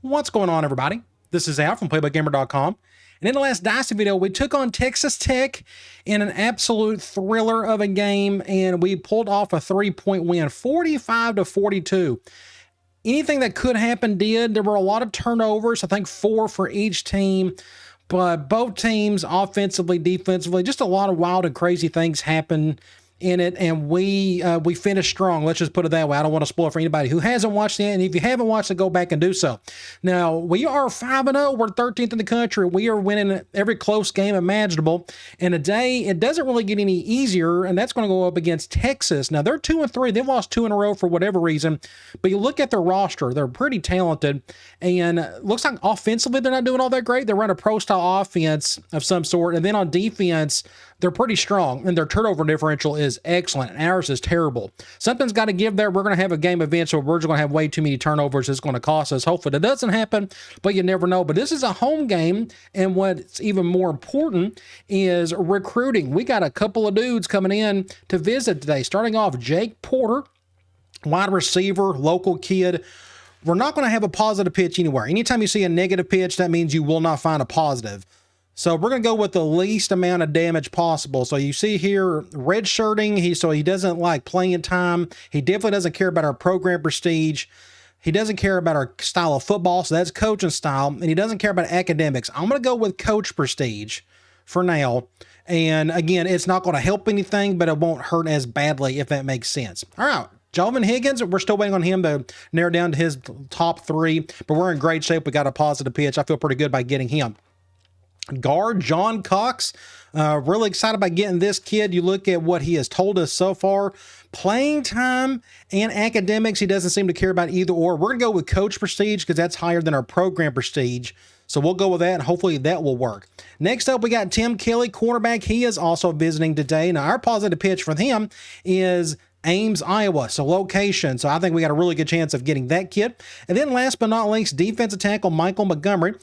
What's going on, everybody? This is Al from PlaybookGamer.com. And in the last Dynasty video, we took on Texas Tech in an absolute thriller of a game, and we pulled off a 3-point win, 45-42. Anything that could happen did. There were a lot of turnovers, I think 4 for each team, but both teams, offensively, defensively, just a lot of wild and crazy things happened in it, and we finished strong. Let's just put it that way. I don't want to spoil for anybody who hasn't watched it, and if you haven't watched it, go back and do so. Now, we are 5-0. We're 13th in the country. We are winning every close game imaginable, and today it doesn't really get any easier, and that's going to go up against Texas. Now, they're 2-3. They've lost 2 in a row for whatever reason, but you look at their roster, they're pretty talented, and looks like offensively they're not doing all that great. They run a pro-style offense of some sort, and then on defense, they're pretty strong, and their turnover differential is excellent, and ours is terrible. Something's got to give there. We're going to have a game eventually. We're just going to have way too many turnovers. It's going to cost us. Hopefully that doesn't happen, but you never know. But this is a home game, and what's even more important is recruiting. We got a couple of dudes coming in to visit today. Starting off, Jake Porter, wide receiver, local kid. We're not going to have a positive pitch anywhere. Anytime you see a negative pitch, that means you will not find a positive. So we're going to go with the least amount of damage possible. So you see here, redshirting, so he doesn't like playing time. He definitely doesn't care about our program prestige. He doesn't care about our style of football, so that's coaching style. And he doesn't care about academics. I'm going to go with coach prestige for now. And again, it's not going to help anything, but it won't hurt as badly, if that makes sense. All right. Jovan Higgins, we're still waiting on him to narrow down to his top 3, but we're in great shape. We got a positive pitch. I feel pretty good by getting him. Guard John Cox, really excited about getting this kid. You look at what he has told us so far. Playing time and academics, he doesn't seem to care about either or. We're going to go with coach prestige because that's higher than our program prestige. So we'll go with that, and hopefully that will work. Next up, we got Tim Kelly, cornerback. He is also visiting today. Now, our positive pitch for him is Ames, Iowa, so location. So I think we got a really good chance of getting that kid. And then last but not least, defensive tackle Michael Montgomery.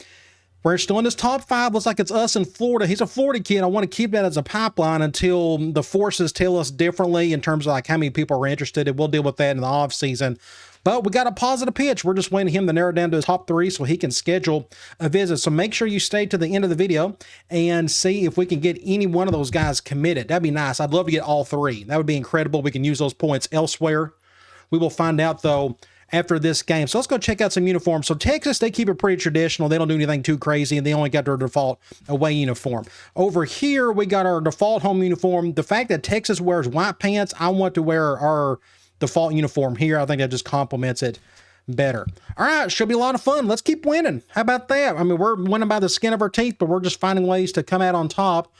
We're still in his top 5. Looks like it's us in Florida. He's a Florida kid. I want to keep that as a pipeline until the forces tell us differently in terms of like how many people are interested, and we'll deal with that in the off season. But we got a positive pitch. We're just waiting him to narrow down to his top 3 so he can schedule a visit. So make sure you stay to the end of the video and see if we can get any one of those guys committed. That'd be nice. I'd love to get all 3. That would be incredible. We can use those points elsewhere. We will find out, though, after this game. So let's go check out some uniforms. So Texas, they keep it pretty traditional. They don't do anything too crazy, and they only got their default away uniform. Over here, we got our default home uniform. The fact that Texas wears white pants, I want to wear our default uniform here. I think that just complements it better. All right, should be a lot of fun. Let's keep winning. How about that? I mean, we're winning by the skin of our teeth, but we're just finding ways to come out on top.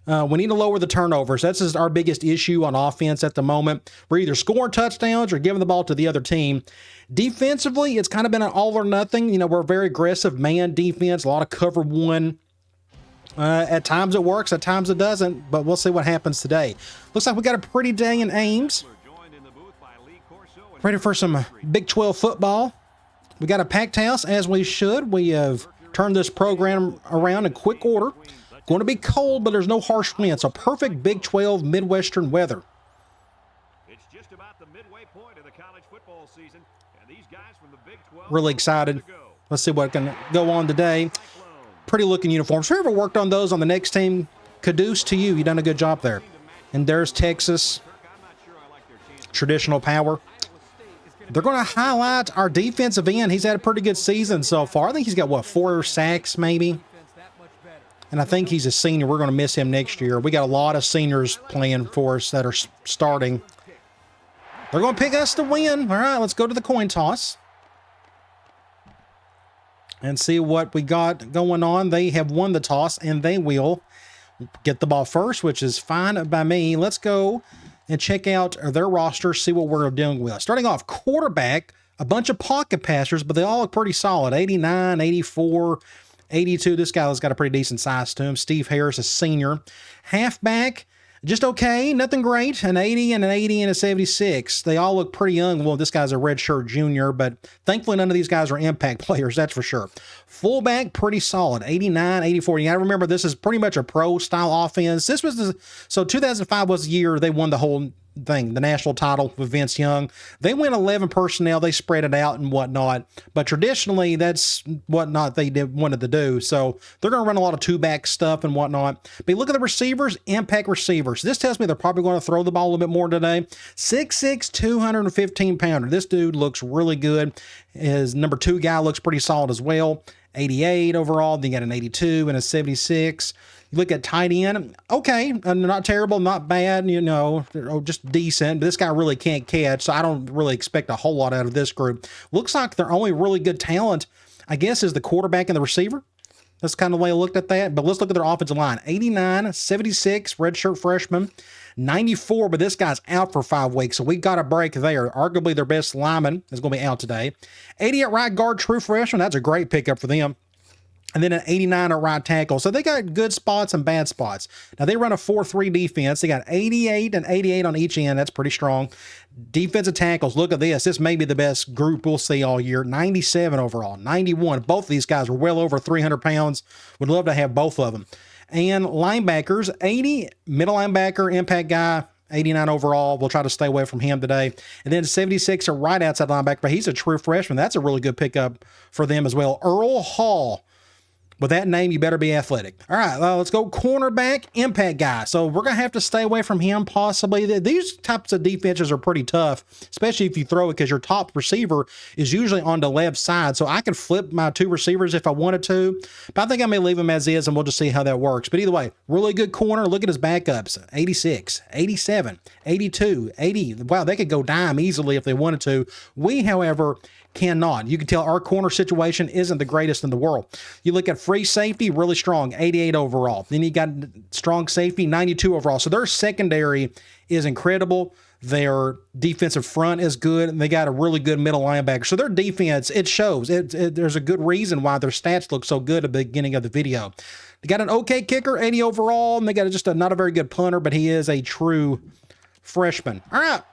We need to lower the turnovers. That's just our biggest issue on offense at the moment. We're either scoring touchdowns or giving the ball to the other team. Defensively, it's kind of been an all or nothing. You know, we're very aggressive man defense, a lot of cover one. At times it works, at times it doesn't, but we'll see what happens today. Looks like we got a pretty day in Ames. Ready for some Big 12 football. We got a packed house, as we should. We have turned this program around in quick order. Going to be cold, but there's no harsh wind. So perfect Big 12 Midwestern weather. It's just about the midway point of the college football season, and these guys from the Big 12 really excited. Let's see what can go on today. Pretty looking uniforms. Whoever worked on those on the next team, kudos to you. You've done a good job there. And there's Texas. Traditional power. They're going to highlight our defensive end. He's had a pretty good season so far. I think he's got, what, 4 sacks maybe? And I think he's a senior. We're going to miss him next year. We got a lot of seniors playing for us that are starting. They're going to pick us to win. All right, let's go to the coin toss and see what we got going on. They have won the toss, and they will get the ball first, which is fine by me. Let's go and check out their roster, see what we're dealing with. Starting off, quarterback, a bunch of pocket passers, but they all look pretty solid. 89, 84, 82. This guy's got a pretty decent size to him. Steve Harris, a senior. Halfback, just okay, nothing great. An 80 and an 80 and a 76. They all look pretty young. Well, this guy's a redshirt junior, but thankfully none of these guys are impact players, that's for sure. Fullback, pretty solid. 89, 84. You got to remember, this is pretty much a pro-style offense. This was so 2005 was the year they won the whole thing, the national title with Vince Young. They went 11 personnel, they spread it out and whatnot, but traditionally that's whatnot they wanted to do. So they're going to run a lot of two-back stuff and whatnot. But look at the receivers, impact receivers. This tells me they're probably going to throw the ball a little bit more today. 6'6", 215-pounder. This dude looks really good. His number 2 guy looks pretty solid as well. 88 overall, then you got an 82 and a 76. You look at tight end, okay, not terrible, not bad, you know, just decent, but this guy really can't catch, so I don't really expect a whole lot out of this group. Looks like their only really good talent, I guess, is the quarterback and the receiver. That's kind of the way I looked at that, but let's look at their offensive line. 89, 76, redshirt freshman, 94, but this guy's out for 5 weeks, so we got a break there. Arguably their best lineman is going to be out today. 80 at right guard, true freshman, that's a great pickup for them. And then an 89 at right tackle. So they got good spots and bad spots. Now they run a 4-3 defense. They got 88 and 88 on each end. That's pretty strong. Defensive tackles, look at this. This may be the best group we'll see all year. 97 overall, 91. Both of these guys are well over 300 pounds. Would love to have both of them. And linebackers, 80, middle linebacker, impact guy, 89 overall. We'll try to stay away from him today. And then 76 a right outside linebacker, but he's a true freshman. That's a really good pickup for them as well. Earl Hall. With that name, you better be athletic. All right, let's go cornerback, impact guy. So we're going to have to stay away from him possibly. These types of defenses are pretty tough, especially if you throw it because your top receiver is usually on the left side. So I could flip my 2 receivers if I wanted to, but I think I may leave him as is and we'll just see how that works. But either way, really good corner. Look at his backups, 86, 87, 82, 80. Wow, they could go dime easily if they wanted to. We, however, cannot. You can tell our corner situation isn't the greatest in the world. You look at free safety, really strong, 88 overall. Then you got strong safety, 92 overall. So their secondary is incredible. Their defensive front is good, and they got a really good middle linebacker. So their defense, it shows. There's a good reason why their stats look so good at the beginning of the video. They got an okay kicker, 80 overall, and they got just not a very good punter, but he is a true freshman. All right.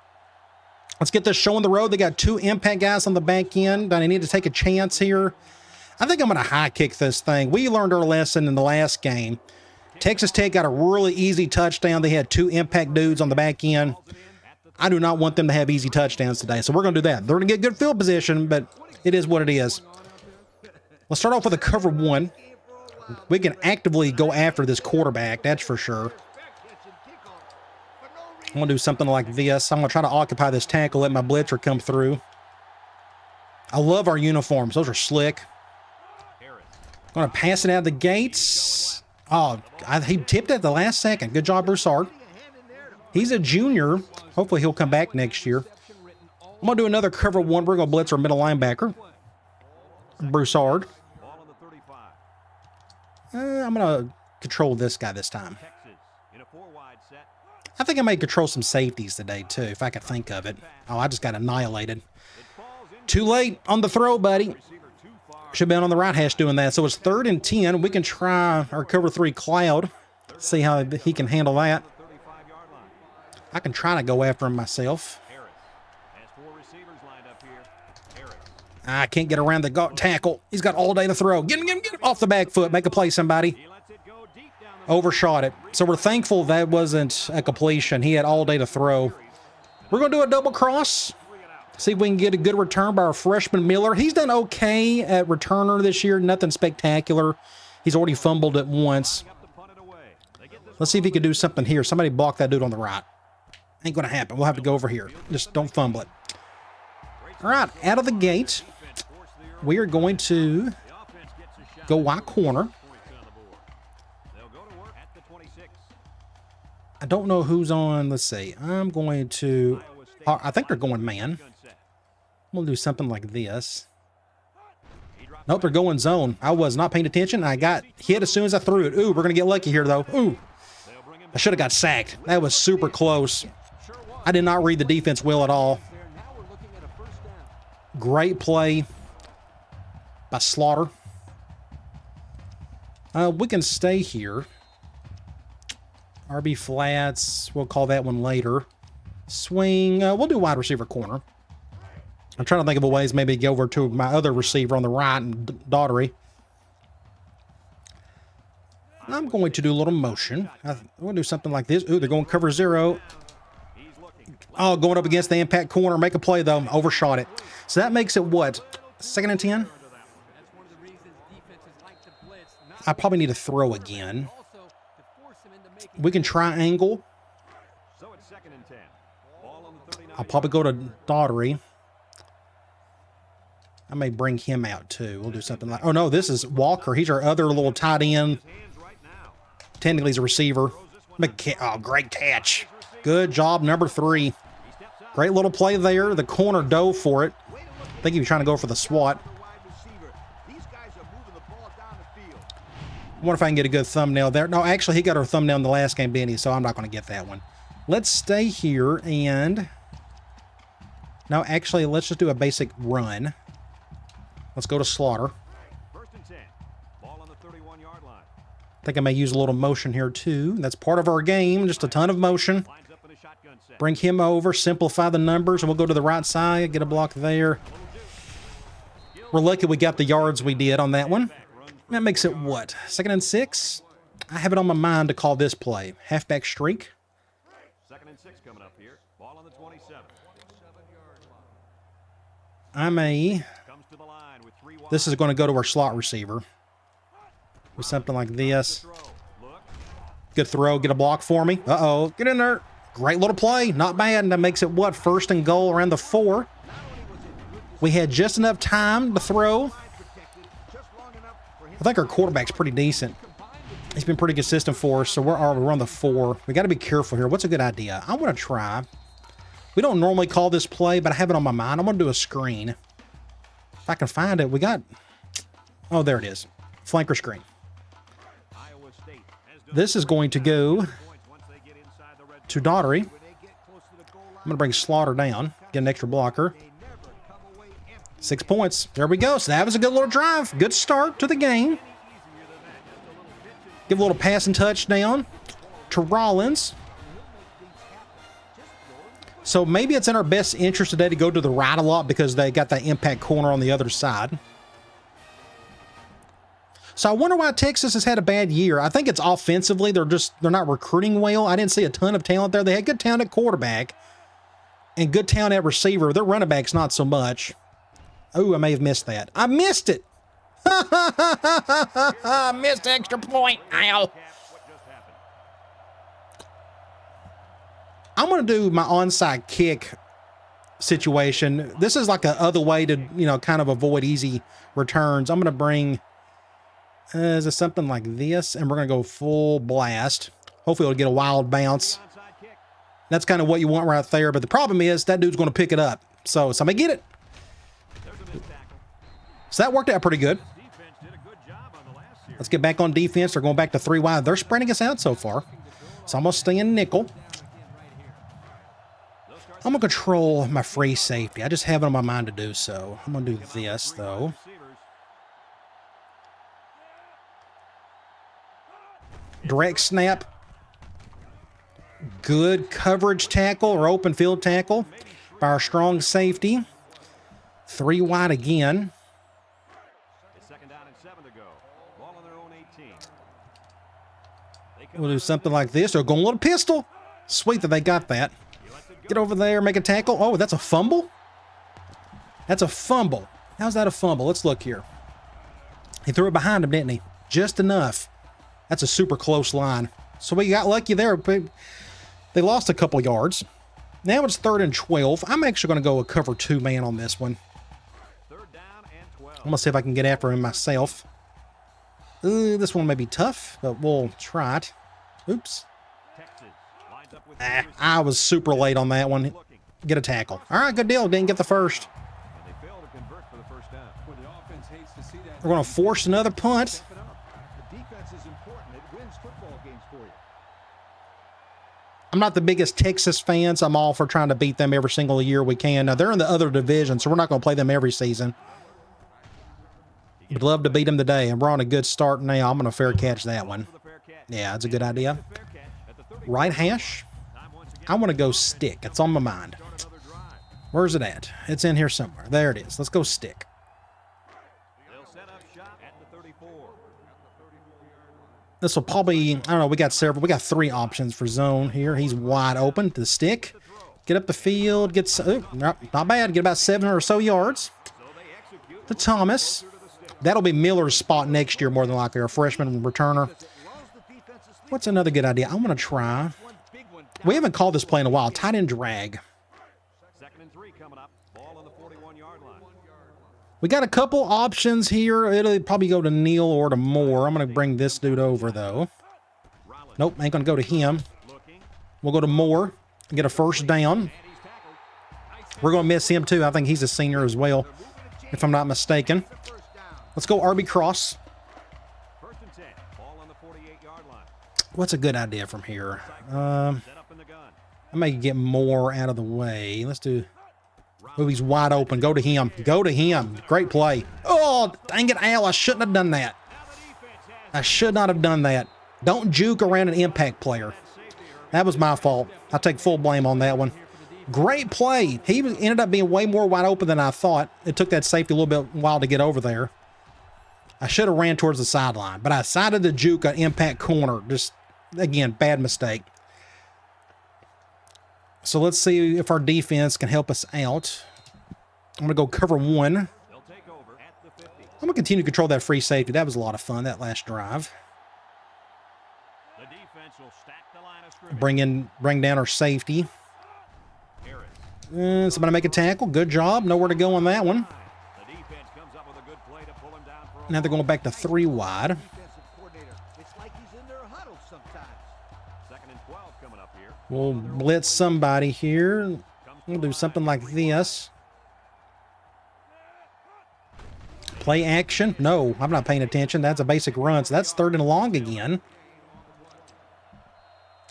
Let's get this show on the road. They got 2 impact guys on the back end, but I need to take a chance here. I think I'm going to high kick this thing. We learned our lesson in the last game. Texas Tech got a really easy touchdown. They had 2 impact dudes on the back end. I do not want them to have easy touchdowns today, so we're going to do that. They're going to get good field position, but it is what it is. Let's start off with a cover 1. We can actively go after this quarterback, that's for sure. I'm going to do something like this. I'm going to try to occupy this tackle, let my blitzer come through. I love our uniforms. Those are slick. I'm going to pass it out of the gates. Oh, he tipped it at the last second. Good job, Broussard. He's a junior. Hopefully he'll come back next year. I'm going to do another cover 1. We're going to blitz our middle linebacker, Broussard. I'm going to control this guy this time. I think I may control some safeties today, too, if I could think of it. Oh, I just got annihilated. Too late on the throw, buddy. Should have been on the right hash doing that. So it's 3rd and 10. We can try our cover 3 cloud. See how he can handle that. I can try to go after him myself. I can't get around the tackle. He's got all day to throw. Get him off the back foot. Make a play, somebody. Overshot it. So we're thankful that wasn't a completion. He had all day to throw. We're going to do a double cross. See if we can get a good return by our freshman Miller. He's done okay at returner this year. Nothing spectacular. He's already fumbled it once. Let's see if he can do something here. Somebody block that dude on the right. Ain't going to happen. We'll have to go over here. Just don't fumble it. All right, out of the gate, we are going to go wide corner. I don't know who's on. Let's see. I'm going to... I think they're going man. We'll do something like this. Nope, they're going zone. I was not paying attention. I got hit as soon as I threw it. Ooh, we're going to get lucky here, though. Ooh. I should have got sacked. That was super close. I did not read the defense well at all. Great play by Slaughter. We can stay here. RB flats. We'll call that one later. Swing. We'll do wide receiver corner. I'm trying to think of a ways maybe go over to my other receiver on the right and Daughtery. I'm going to do a little motion. We'll do something like this. Ooh, they're going cover 0. Oh, going up against the impact corner. Make a play, though. Overshot it. So that makes it what? 2nd and 10? I probably need to throw again. We can triangle. I'll probably go to Daughtery. I may bring him out, too. We'll do something like... Oh, no, this is Walker. He's our other little tight end. Technically, he's a receiver. Oh, great catch. Good job, number 3. Great little play there. The corner dove for it. I think he was trying to go for the swat. I wonder if I can get a good thumbnail there. No, actually, he got our thumbnail in the last game, didn't he? So I'm not going to get that one. Let's stay here and... No, actually, let's just do a basic run. Let's go to Slaughter. I think I may use a little motion here, too. That's part of our game. Just a ton of motion. Bring him over, simplify the numbers, and we'll go to the right side, get a block there. We're lucky we got the yards we did on that one. That makes it what? 2nd and 6? I have it on my mind to call this play. Halfback streak. 2nd and 6 coming up here. Ball on the 27. This is going to go to our slot receiver. With something like this. Good throw. Get a block for me. Uh-oh. Get in there. Great little play. Not bad. And that makes it what? 1st and goal around the 4. We had just enough time to throw. I think our quarterback's pretty decent. He's been pretty consistent for us, so we're on the 4. We got to be careful here. What's a good idea? I want to try. We don't normally call this play, but I have it on my mind. I'm going to do a screen. If I can find it, we got... Oh, there it is. Flanker screen. This is going to go to Daughtery. I'm going to bring Slaughter down. Get an extra blocker. 6 points. There we go. So that was a good little drive. Good start to the game. Give a little passing touchdown to Rollins. So maybe it's in our best interest today to go to the right a lot because they got that impact corner on the other side. So I wonder why Texas has had a bad year. I think it's offensively. They're not recruiting well. I didn't see a ton of talent there. They had good talent at quarterback and good talent at receiver. Their running backs, not so much. Oh, I may have missed that. I missed it. I missed the extra point. Ow. I'm going to do my onside kick situation. This is like a other way to, kind of avoid easy returns. I'm going to bring... is it something like this? And we're going to go full blast. Hopefully it'll get a wild bounce. That's kind of what you want right there. But the problem is that dude's going to pick it up. So somebody get it. So that worked out pretty good. Let's get back on defense. They're going back to 3 wide. They're spreading us out so far. So I'm going to stay in nickel. I'm going to control my free safety. I just have it on my mind to do so. I'm going to do this, though. Direct snap. Good coverage tackle or open field tackle by our strong safety. 3 wide again. We'll do something like this. They're going a little pistol. Sweet that they got that. Get over there, make a tackle. Oh, that's a fumble? That's a fumble. How's that a fumble? Let's look here. He threw it behind him, didn't he? Just enough. That's a super close line. So we got lucky there. They lost a couple yards. Now it's 3rd and 12. I'm actually going to go a cover 2 man on this one. I'm going to see if I can get after him myself. This one may be tough, but we'll try it. Oops. I was super late on that one. Get a tackle. All right, good deal. Didn't get the first. We're going to force another punt. I'm not the biggest Texas fan, so I'm all for trying to beat them every single year we can. Now, they're in the other division, so we're not going to play them every season. Would love to beat them today, and we're on a good start now. I'm going to fair catch that one. Yeah, that's a good idea. Right hash. I want to go stick. It's on my mind. Where's it at? It's in here somewhere. There it is. Let's go stick. This will probably, I don't know, we got 3 options for zone here. He's wide open to stick. Get up the field. Not bad. Get about 700 or so yards to Thomas. That'll be Miller's spot next year, more than likely, our freshman returner. What's another good idea? I want to try. We haven't called this play in a while. Tight end drag. We got a couple options here. It'll probably go to Neal or to Moore. I'm going to bring this dude over, though. Nope, ain't going to go to him. We'll go to Moore and get a first down. We're going to miss him, too. I think he's a senior as well, if I'm not mistaken. Let's go RB cross. What's a good idea from here? I may get Moore out of the way. Let's do... Oh, he's wide open. Go to him. Go to him. Great play. Oh, dang it, Al. I shouldn't have done that. I should not have done that. Don't juke around an impact player. That was my fault. I take full blame on that one. Great play. He ended up being way more wide open than I thought. It took that safety a little bit while to get over there. I should have ran towards the sideline, but I decided to juke an impact corner. Just, again, bad mistake. So let's see if our defense can help us out. I'm going to go cover one. I'm going to continue to control that free safety. That was a lot of fun, that last drive. Bring down our safety. Somebody make a tackle. Good job. Nowhere to go on that one. Now they're going back to 3 wide. We'll blitz somebody here. We'll do something like this. Play action. No, I'm not paying attention. That's a basic run. So that's 3rd and long again.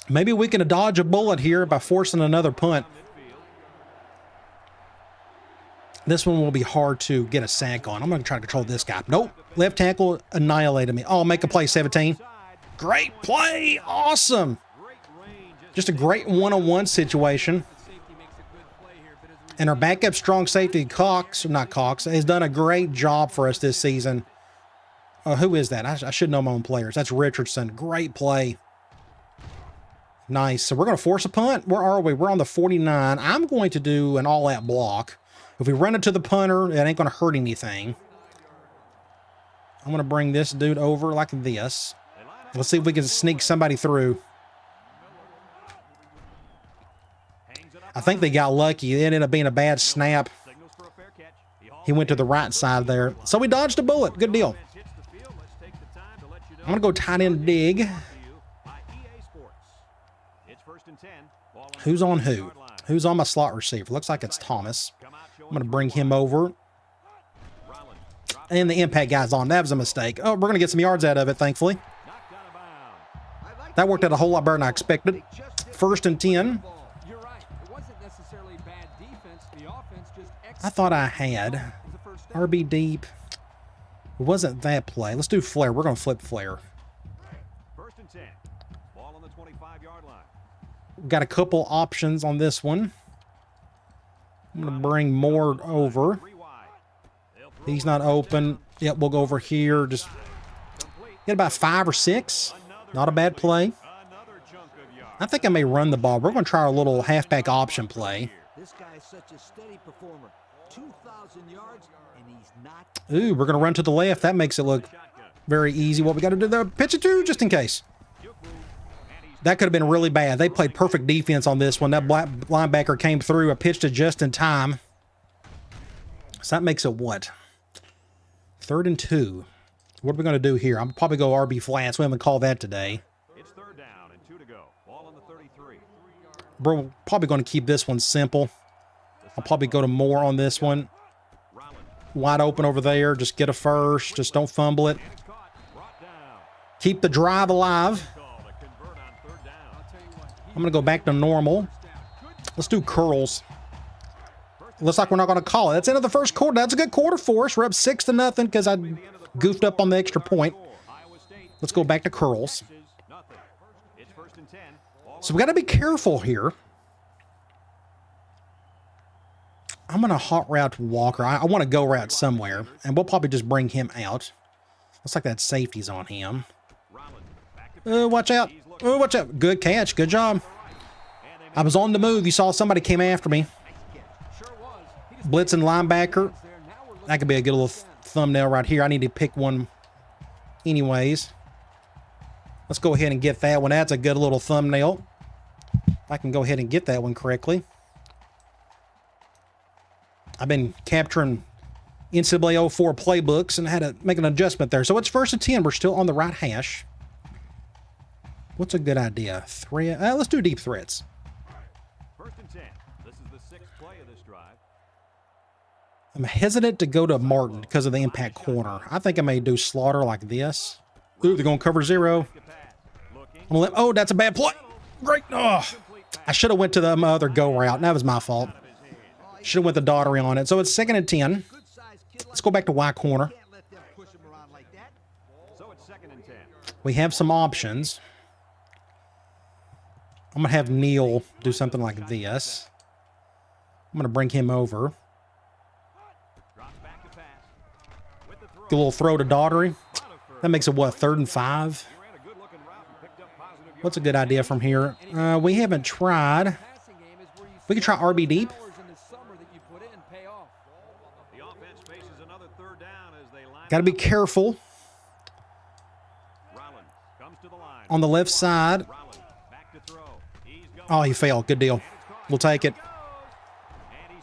Maybe we can dodge a bullet here by forcing another punt. This one will be hard to get a sack on. I'm going to try to control this guy. Nope. Left tackle annihilated me. Oh, make a play, 17. Great play. Awesome. Just a great one-on-one situation. And our backup strong safety, Cox, has done a great job for us this season. Who is that? I should know my own players. That's Richardson. Great play. Nice. So we're going to force a punt. Where are we? We're on the 49. I'm going to do an all-out block. If we run it to the punter, it ain't going to hurt anything. I'm going to bring this dude over like this. Let's see if we can sneak somebody through. I think they got lucky. It ended up being a bad snap. He went to the right side there. So we dodged a bullet. Good deal. I'm going to go tight end dig. Who's on who? Who's on my slot receiver? Looks like it's Thomas. I'm going to bring him over. And the impact guy's on. That was a mistake. Oh, we're going to get some yards out of it, thankfully. That worked out a whole lot better than I expected. 1st and 10. I thought I had RB deep. It wasn't that play. Let's do flare. We're going to flip flare. 1st and 10. Ball on the 25-yard line. We've got a couple options on this one. I'm going to bring Moore over. He's not open. Yep, we'll go over here. Just get about 5 or 6. Not a bad play. I think I may run the ball. We're going to try a little halfback option play. This guy is such a steady performer. 2,000 yards, and he's not. Ooh, we're going to run to the left. That makes it look very easy. What we got to do there, pitch it to, just in case. That could have been really bad. They played perfect defense on this one. That black linebacker came through. I pitched it just in time. So that makes it what? 3rd and 2. What are we going to do here? I'm probably go RB flats. We haven't called that today. It's 3rd down and 2 to go. Ball on the 33. We're probably going to keep this one simple. I'll probably go to Moore on this one. Wide open over there. Just get a first. Just don't fumble it. Keep the drive alive. I'm going to go back to normal. Let's do curls. Looks like we're not going to call it. That's the end of the first quarter. That's a good quarter for us. We're up 6-0 because I goofed up on the extra point. Let's go back to curls. So we got to be careful here. I'm going to hot route Walker. I want to go route somewhere, and we'll probably just bring him out. Looks like that safety's on him. Watch out. Oh, watch out. Good catch. Good job. I was on the move. You saw somebody came after me. Blitzing linebacker. That could be a good little thumbnail right here. I need to pick one anyways. Let's go ahead and get that one. That's a good little thumbnail. If I can go ahead and get that one correctly. I've been capturing NCAA 04 playbooks and had to make an adjustment there. So it's 1st and 10. We're still on the right hash. What's a good idea? Let's do deep threats. 1st and 10. This is the 6th play of this drive. I'm hesitant to go to Martin because of the impact corner. I think I may do Slaughter like this. Ooh, they're going to cover 0. Oh, that's a bad play. Great. Oh, I should have went to the other go route. That was my fault. Should have went the Daughtery on it. So it's 2nd and 10. Let's go back to Y corner. We have some options. I'm going to have Neal do something like this. I'm going to bring him over. Get a little throw to Daughtery. That makes it, what, 3rd and 5? What's a good idea from here? We haven't tried. We could try RB deep. Got to be careful. On the left side. Oh, he failed. Good deal. We'll take it.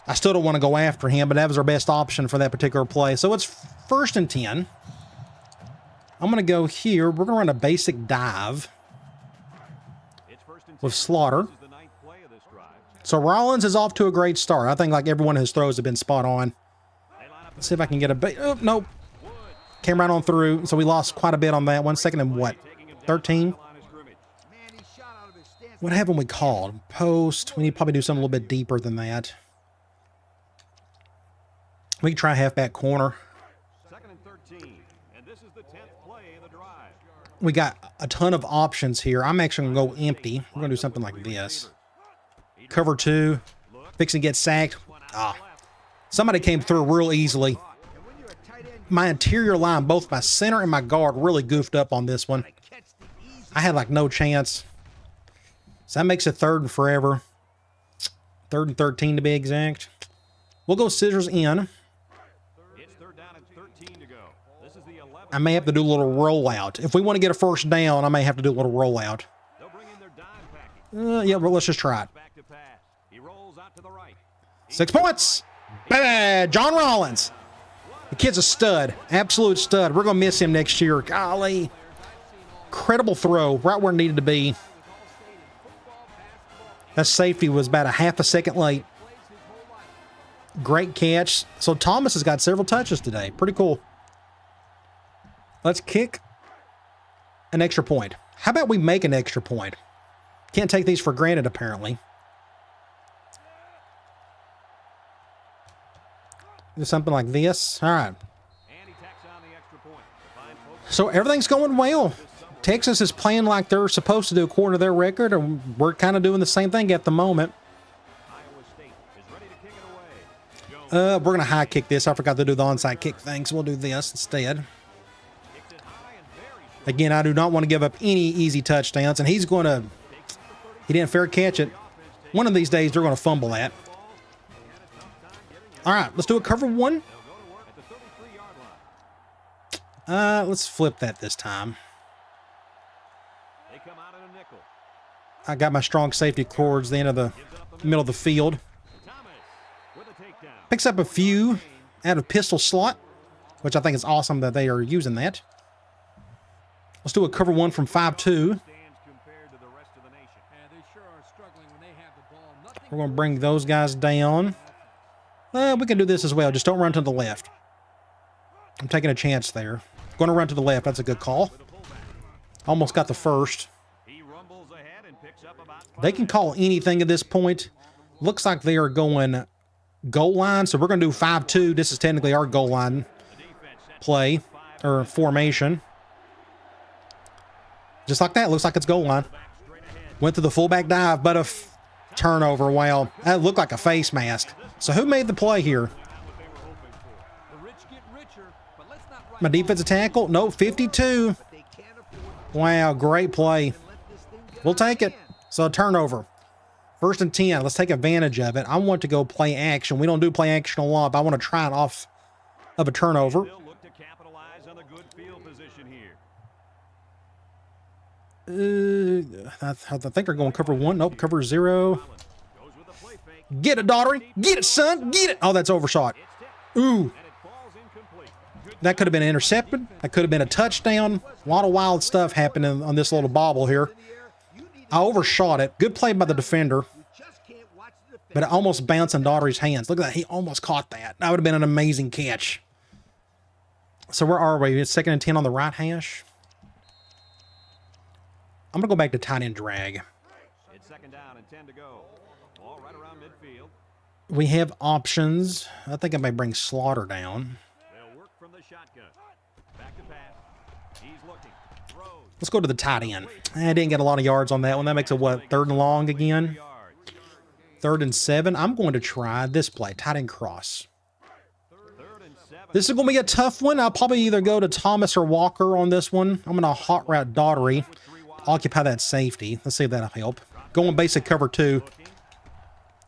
I still don't want to go after him, but that was our best option for that particular play. So it's 1st and 10. I'm going to go here. We're going to run a basic dive with Slaughter. So Rollins is off to a great start. I think like every one of his throws have been spot on. Let's see if I can get a... Oh, nope. Came right on through. So we lost quite a bit on that one. 2nd and what? 13? What haven't we called? Post. We need to probably do something a little bit deeper than that. We can try halfback corner. 2nd and 13. And this is the 10th play of the drive. We got a ton of options here. I'm actually going to go empty. We're going to do something like this. Cover 2. Fixing to get sacked. Somebody came through real easily. My interior line, both my center and my guard, really goofed up on this one. I had like no chance. So that makes it 3rd and forever. 3rd and 13 to be exact. We'll go scissors in. It's 3rd down and 13 to go. This is the 11th. I may have to do a little rollout. If we want to get a 1st down, I may have to do a little rollout. They'll bring in their dime package. Yeah, well, let's just try it. Back to pass. He rolls out to the right. 6 points. Bad. John Rollins. The kid's a stud. Absolute stud. We're going to miss him next year. Golly. Incredible throw. Right where it needed to be. That safety was about a half a second late. Great catch. So Thomas has got several touches today. Pretty cool. Let's kick an extra point. How about we make an extra point? Can't take these for granted, apparently. Do something like this. All right. So everything's going well. Texas is playing like they're supposed to do according to their record, and we're kind of doing the same thing at the moment. We're going to high kick this. I forgot to do the onside kick thing, so we'll do this instead. Again, I do not want to give up any easy touchdowns, and he didn't fair catch it. One of these days, they're going to fumble that. All right, let's do a cover 1. Let's flip that this time. I got my strong safety towards the end of the middle of the field. Picks up a few out of pistol slot, which I think is awesome that they are using that. Let's do a cover 1 from 5-2. We're going to bring those guys down. We can do this as well. Just don't run to the left. I'm taking a chance there. Going to run to the left. That's a good call. Almost got the first. They can call anything at this point. Looks like they are going goal line. So we're going to do 5-2. This is technically our goal line play or formation. Just like that. Looks like it's goal line. Went to the fullback dive, but a turnover. Wow. That looked like a face mask. So who made the play here? My defensive tackle? No, 52. Wow, great play. We'll take it. So a turnover. 1st and 10. Let's take advantage of it. I want to go play action. We don't do play action a lot, but I want to try it off of a turnover. They'll look to capitalize on a good field position here. I think they're going cover 1. Nope, cover 0. Goes with a play fake. Get it, Daughtery. Get it, son. Get it. Oh, that's overshot. Ooh. And it falls incomplete. Good That could have been intercepted. That could have been a touchdown. A lot of wild stuff happening on this little bobble here. I overshot it. Good play by the defender. But it almost bounced in Daughtery's hands. Look at that. He almost caught that. That would have been an amazing catch. So where are we? It's 2nd and 10 on the right hash. I'm going to go back to tight end drag. It's 2nd down and 10 to go. Ball right around midfield. We have options. I think I may bring Slaughter down. They'll work from the shotgun. Back to pass. He's looking. Throws. Let's go to the tight end. I didn't get a lot of yards on that one. That makes it, what, 3rd and long again? 3rd and 7. I'm going to try this play, tight end cross. 3rd and 7. This is going to be a tough one. I'll probably either go to Thomas or Walker on this one. I'm going to hot route Daughtery. Occupy that safety. Let's see if that'll help. Going basic cover 2.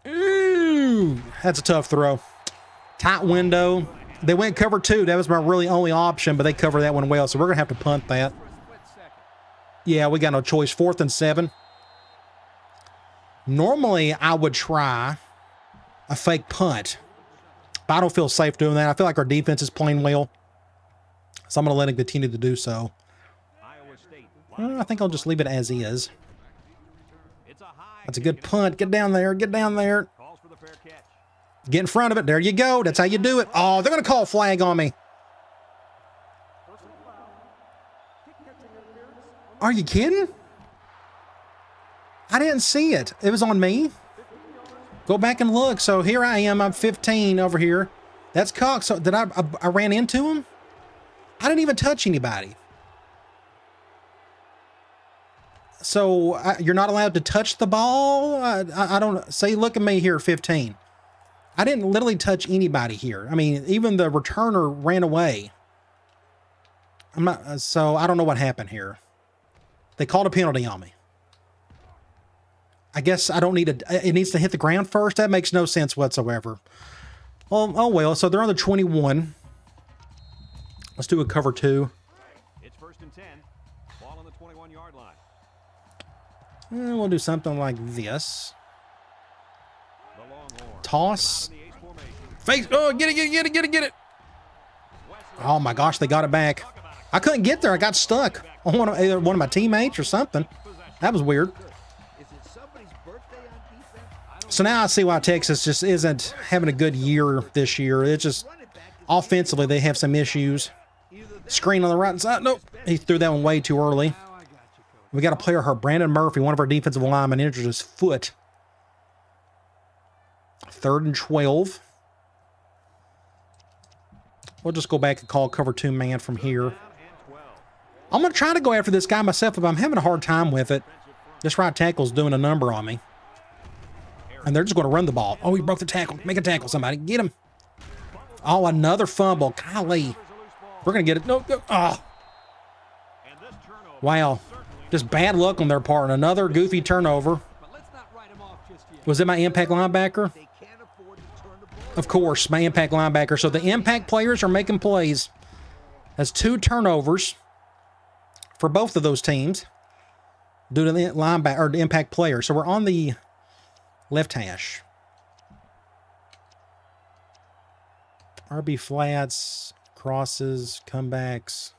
Ooh, that's a tough throw. Tight window. They went cover 2. That was my really only option, but they covered that one well, so we're going to have to punt that. Yeah, we got no choice. 4th and 7. Normally, I would try a fake punt, but I don't feel safe doing that. I feel like our defense is playing well, so I'm going to let him continue to do so. I think I'll just leave it as is. That's a good punt. Get down there. Get down there. Get in front of it. There you go. That's how you do it. Oh, they're going to call a flag on me. Are you kidding? I didn't see it. It was on me. Go back and look. So here I am. I'm 15 over here. That's Cox. So did I ran into him? I didn't even touch anybody. So you're not allowed to touch the ball? I don't say, look at me here, 15. I didn't literally touch anybody here. I mean, even the returner ran away. I'm not, so I don't know what happened here. They called a penalty on me. I guess I don't need it needs to hit the ground first. That makes no sense whatsoever. Oh well, so they're on the 21. Let's do a cover 2. It's 1st and 10. Ball on the 21-yard line. We'll do something like this. Toss. Face. Oh, get it. Oh my gosh, they got it back. I couldn't get there. I got stuck on either one of my teammates or something. That was weird. So now I see why Texas just isn't having a good year this year. It's just offensively they have some issues. Screen on the right side. Nope. He threw that one way too early. We got a player here, Brandon Murphy, one of our defensive linemen, injured his foot. 3rd and 12. We'll just go back and call cover 2 man from here. I'm going to try to go after this guy myself, but I'm having a hard time with it. This right tackle's doing a number on me. And they're just going to run the ball. Oh, he broke the tackle. Make a tackle, somebody. Get him. Oh, another fumble. Golly. We're going to get it. No. Oh. Wow. Just bad luck on their part. Another goofy turnover. Was it my impact linebacker? Of course, my impact linebacker. So the impact players are making plays. That's 2 turnovers for both of those teams due to the linebacker or the impact player. So we're on the left hash. RB flats, crosses, comebacks.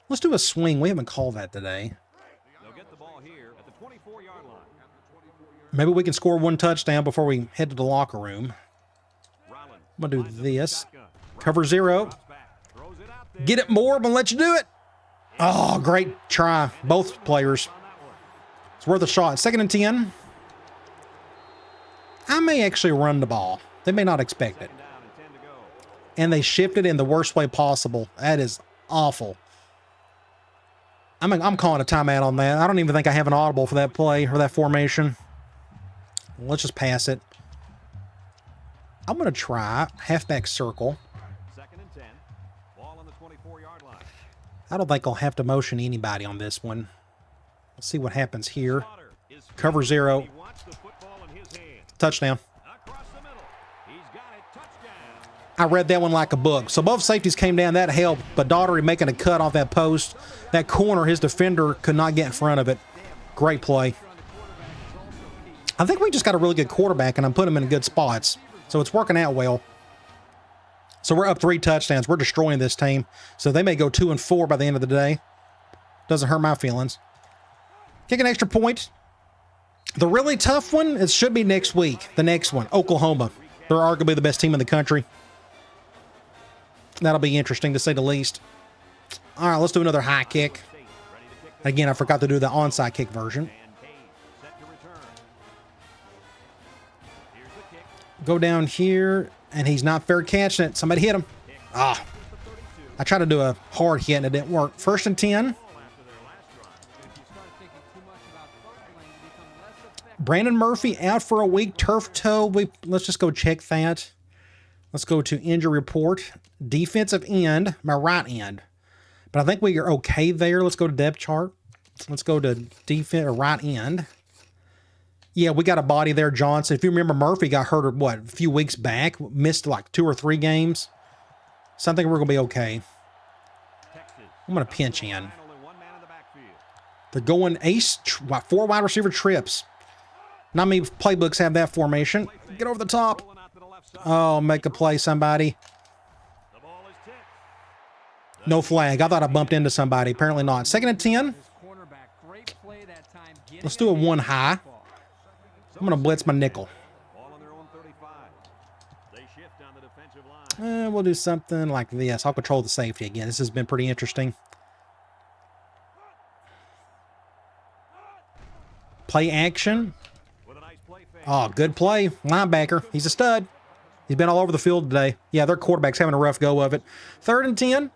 Let's do a swing. We haven't called that today. They'll get the ball here at the 24-yard line. Maybe we can score 1 touchdown before we head to the locker room. I'm going to do this. Cover 0. Get it more. I'm going to let you do it. Oh, great try. Both players. It's worth a shot. 2nd and 10. I may actually run the ball. They may not expect it. And they shifted in the worst way possible. That is awful. I'm calling a timeout on that. I don't even think I have an audible for that play or that formation. Let's just pass it. I'm going to try halfback circle. 2nd and 10. Ball on the 24-yard line. I don't think I'll have to motion anybody on this one. Let's see what happens here. Cover 0. He wants the football in his hands. Touchdown. Across the middle. He's got it. Touchdown. I read that one like a book. So both safeties came down. That helped. But Daugherty making a cut off that post. That corner, his defender could not get in front of it. Great play. I think we just got a really good quarterback, and I'm putting him in good spots. So it's working out well. So we're up 3 touchdowns. We're destroying this team. So they may go 2-4 by the end of the day. Doesn't hurt my feelings. Kick an extra point. The really tough one, it should be next week. The next one, Oklahoma. They're arguably the best team in the country. That'll be interesting to say the least. All right, let's do another high kick. Again, I forgot to do the onside kick version. Go down here, and he's not fair catching it. Somebody hit him. Ah. I tried to do a hard hit, and it didn't work. 1st and 10. Brandon Murphy out for a week. Turf toe. Let's just go check that. Let's go to injury report. Defensive end, my right end. But I think we are okay there. Let's go to depth chart. Let's go to defense or right end. Yeah, we got a body there, Johnson. If you remember, Murphy got hurt, a few weeks back. Missed like 2 or 3 games. So I think we're going to be okay. I'm going to pinch in. They're going ace, 4 wide receiver trips. Not many playbooks have that formation. Get over the top. Oh, make a play, somebody. No flag. I thought I bumped into somebody. Apparently not. 2nd and 10. Let's do a 1 high. I'm going to blitz my nickel. We'll do something like this. I'll control the safety again. This has been pretty interesting. Play action. Oh, good play. Linebacker. He's a stud. He's been all over the field today. Yeah, their quarterback's having a rough go of it. 3rd and 10.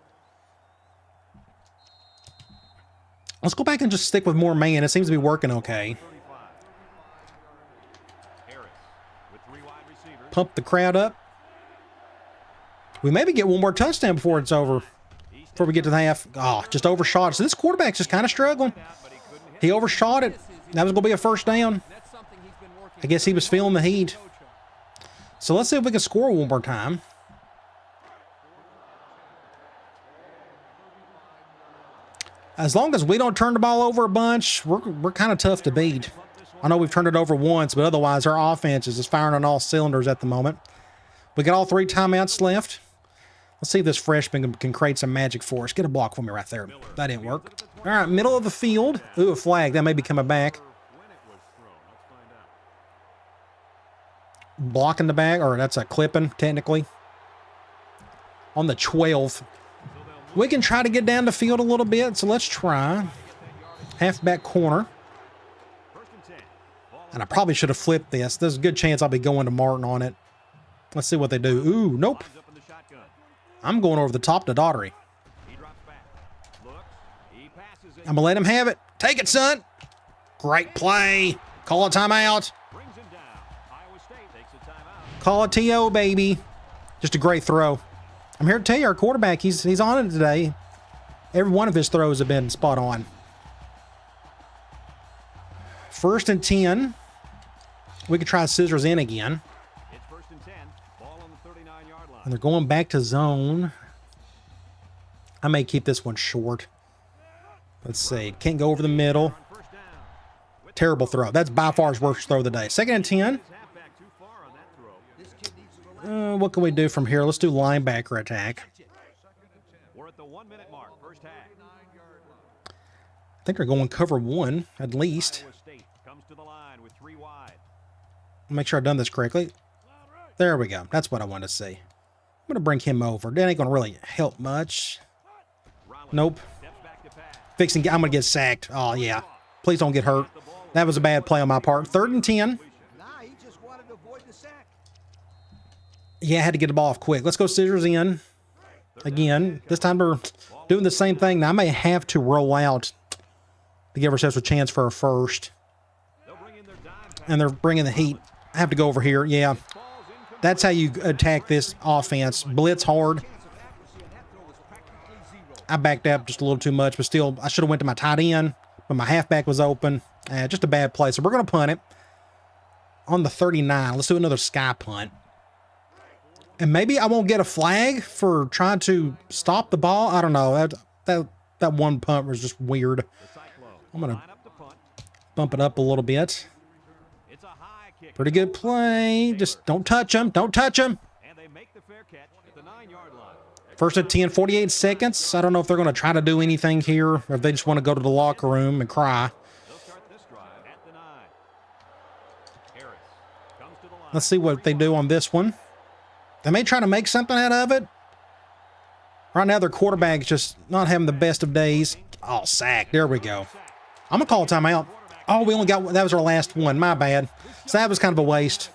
Let's go back and just stick with more man. It seems to be working okay. Pump the crowd up. We maybe get one more touchdown before it's over. Before we get to the half. Oh, just overshot. So this quarterback's just kind of struggling. He overshot it. That was going to be a 1st down. I guess he was feeling the heat. So let's see if we can score one more time. As long as we don't turn the ball over a bunch, we're kind of tough to beat. I know we've turned it over once, but otherwise our offense is just firing on all cylinders at the moment. We got all 3 timeouts left. Let's see if this freshman can create some magic for us. Get a block for me right there. That didn't work. All right, middle of the field. Ooh, a flag. That may be coming back. Blocking the back, or that's a clipping, technically. On the 12th. We can try to get down the field a little bit, so let's try. Halfback corner. And I probably should have flipped this. There's a good chance I'll be going to Martin on it. Let's see what they do. Ooh, nope. I'm going over the top to Daugherty. I'm going to let him have it. Take it, son. Great play. Call a timeout. Call a TO, baby. Just a great throw. I'm here to tell you, our quarterback, he's on it today. Every one of his throws have been spot on. 1st and 10. We could try scissors in again. It's 1st and 10. Ball on the 39-yard line. And they're going back to zone. I may keep this one short. Let's see. Can't go over the middle. Terrible throw. That's by far his worst throw of the day. 2nd and 10. What can we do from here? Let's do linebacker attack. We're at the 1-minute mark. First half. I think they're going cover 1 at least. Comes to the line with 3 wide. Make sure I've done this correctly. There we go. That's what I wanted to see. I'm going to bring him over. That ain't going to really help much. Nope. I'm going to get sacked. Oh, yeah. Please don't get hurt. That was a bad play on my part. 3rd and 10. Yeah, I had to get the ball off quick. Let's go scissors in. Again, this time we're doing the same thing. Now, I may have to roll out to give ourselves a chance for a 1st. And they're bringing the heat. I have to go over here. Yeah, that's how you attack this offense. Blitz hard. I backed up just a little too much, but still, I should have went to my tight end, but my halfback was open. Just a bad play, so we're going to punt it. on the 39. Let's do another sky punt. And maybe I won't get a flag for trying to stop the ball. I don't know. That one punt was just weird. I'm going to bump it up a little bit. Pretty good play. Just don't touch him. Don't touch him. First and 10, 48 seconds. I don't know if they're going to try to do anything here or if they just want to go to the locker room and cry. Let's see what they do on this one. They may try to make something out of it. Right now, their quarterback's just not having the best of days. Oh, sack. There we go. I'm going to call a timeout. Oh, we only got, that was our last one. My bad. So that was kind of a waste.